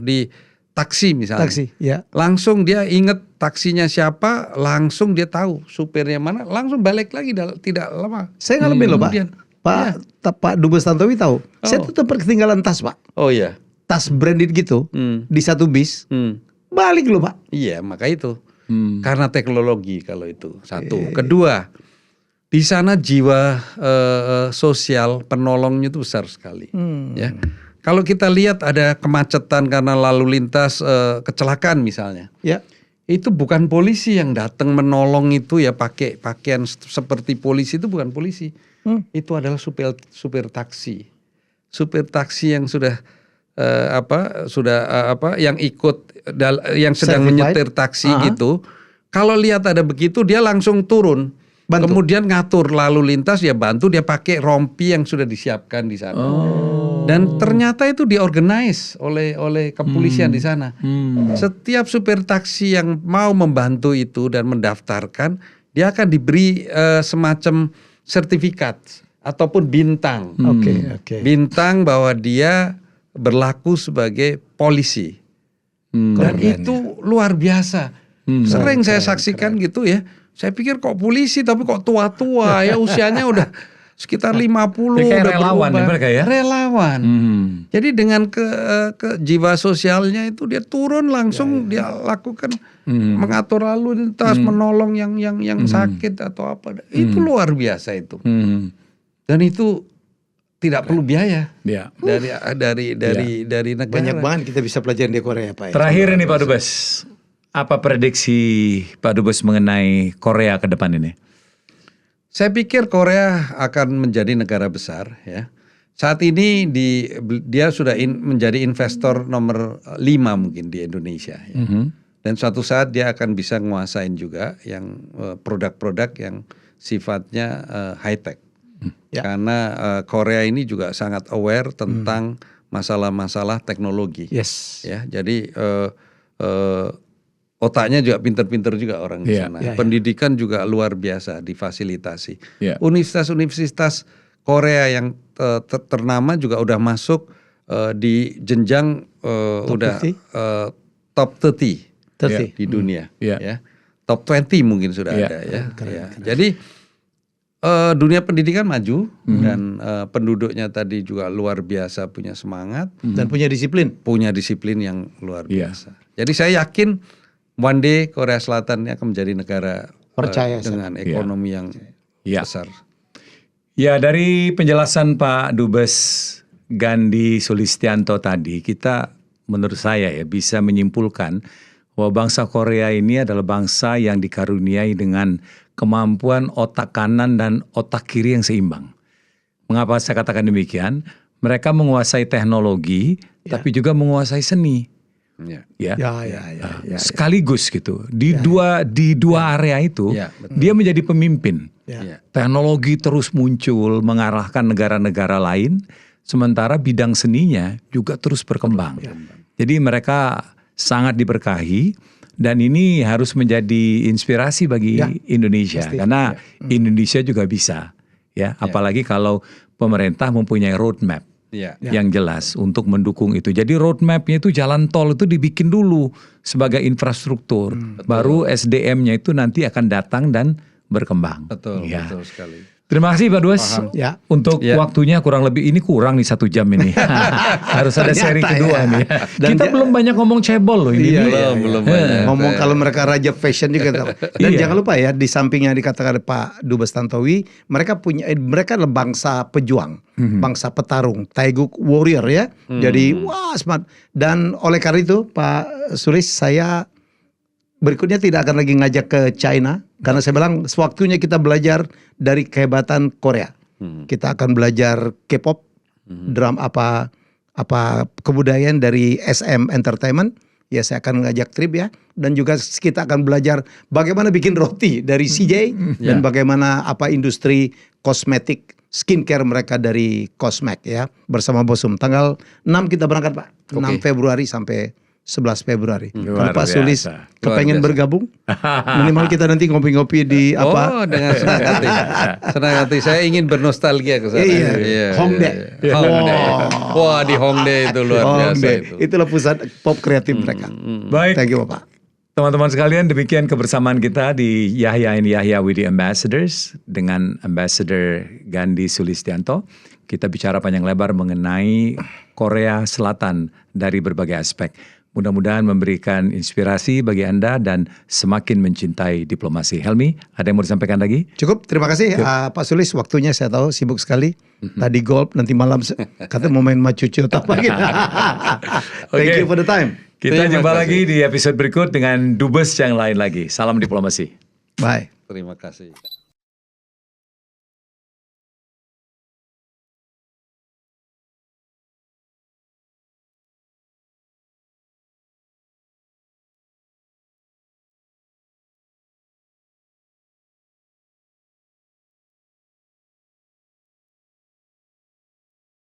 di taksi misalnya. Taksi, ya. Langsung dia inget taksinya siapa, langsung dia tahu supirnya mana, langsung balik lagi tidak lama. Saya ngalamin loh Pak Dubes Tantowi tahu. Saya tuh tempat ketinggalan tas Pak. Oh iya. Tas branded gitu di satu bis, balik loh Pak. Iya maka itu karena teknologi kalau itu satu. Kedua, di sana jiwa sosial penolongnya itu besar sekali. Ya, kalau kita lihat ada kemacetan karena lalu lintas kecelakaan misalnya, itu bukan polisi yang datang menolong itu ya pakai pakaian seperti polisi, itu bukan polisi, itu adalah supir taksi, yang sudah yang ikut yang sedang menyetir taksi gitu. Kalau lihat ada begitu dia langsung turun, kemudian ngatur lalu lintas, ya bantu, dia pakai rompi yang sudah disiapkan di sana. Dan ternyata itu diorganize oleh kepolisian di sana. Setiap supir taksi yang mau membantu itu dan mendaftarkan, dia akan diberi semacam sertifikat ataupun bintang. Bintang bahwa dia berlaku sebagai polisi. Dan itu luar biasa. Sering saya saksikan gitu ya. Saya pikir kok polisi tapi kok tua-tua ya, usianya udah sekitar 50 udah relawan ya mereka ya. Relawan. Jadi dengan ke jiwa sosialnya itu dia turun langsung dia lakukan mengatur lalu lintas, menolong yang sakit atau apa. Itu luar biasa itu. Dan itu tidak perlu biaya dari negara. Banyak banget kita bisa pelajari di Korea Pak. Terakhir ini Pak Dubes, apa prediksi Pak Dubes mengenai Korea ke depan ini? Saya pikir Korea akan menjadi negara besar ya. Saat ini dia sudah menjadi investor nomor 5 mungkin di Indonesia ya. Dan suatu saat dia akan bisa nguasain juga yang produk-produk yang sifatnya high tech. Karena Korea ini juga sangat aware tentang masalah-masalah teknologi. Ya, jadi otaknya juga pinter-pinter juga orang di sana. Pendidikan juga luar biasa difasilitasi. Universitas-universitas Korea yang ternama juga udah masuk di jenjang top 30 di dunia. Ya. Top 20 mungkin sudah ada ya. Jadi dunia pendidikan maju dan penduduknya tadi juga luar biasa punya semangat dan punya disiplin yang luar biasa. Jadi saya yakin one day Korea Selatan akan menjadi negara dengan ekonomi yang besar. Ya, dari penjelasan Pak Dubes Gandhi Sulistianto tadi, kita menurut saya ya bisa menyimpulkan bahwa bangsa Korea ini adalah bangsa yang dikaruniai dengan kemampuan otak kanan dan otak kiri yang seimbang. Mengapa saya katakan demikian? Mereka menguasai teknologi, tapi juga menguasai seni. Sekaligus gitu. Di dua area itu, dia menjadi pemimpin. Teknologi terus muncul, mengarahkan negara-negara lain, sementara bidang seninya juga terus berkembang. Jadi mereka sangat diberkahi. Dan ini harus menjadi inspirasi bagi Indonesia, karena Indonesia juga bisa, ya. Apalagi kalau pemerintah mempunyai roadmap yang jelas untuk mendukung itu. Jadi roadmapnya itu jalan tol itu dibikin dulu sebagai infrastruktur, baru SDM-nya itu nanti akan datang dan berkembang. Betul sekali. Terima kasih Pak Dubes untuk waktunya, kurang lebih ini kurang nih 1 jam ini. Harus ada seri kedua nih. Dan kita belum banyak ngomong cebol loh ini. Belum banyak. Ngomong kalau mereka raja fashion juga tahu. Dan jangan lupa ya, di samping yang dikatakan Pak Dubes Tantowi, mereka adalah bangsa pejuang, bangsa petarung, Taeguk warrior ya. Jadi wah smart. Dan oleh karena itu Pak Sulis, saya berikutnya tidak akan lagi ngajak ke China, karena saya bilang sewaktunya kita belajar dari kehebatan Korea. Kita akan belajar K-pop, drum apa kebudayaan dari SM Entertainment. Ya saya akan ngajak trip ya, dan juga kita akan belajar bagaimana bikin roti dari CJ dan bagaimana industri kosmetik skincare mereka dari Cosmac ya, bersama Bosum. Tanggal 6 kita berangkat Pak, 6 Februari sampai 11 Februari. Kalau Pak Sulis kepengen bergabung, minimal kita nanti ngopi-ngopi di apa? Oh, dengan senang hati. Senang hati. Saya ingin bernostalgia ke sana. Hongdae. Wah, di Hongdae itu luar biasa itu. Itulah pusat pop kreatif mereka. Baik. Thank you Bapak. Teman-teman sekalian, demikian kebersamaan kita di Yahya and Yahya with the Ambassadors dengan Ambassador Gandhi Sulistianto. Kita bicara panjang lebar mengenai Korea Selatan dari berbagai aspek. Mudah-mudahan memberikan inspirasi bagi Anda dan semakin mencintai diplomasi. Helmi, ada yang mau disampaikan lagi? Cukup, terima kasih Pak Sulis. Waktunya saya tahu sibuk sekali. Tadi golf, nanti malam katanya mau main sama cucu atau apa gitu. Thank you for the time. Kita jumpa lagi di episode berikut dengan Dubes yang lain lagi. Salam diplomasi. Bye. Terima kasih.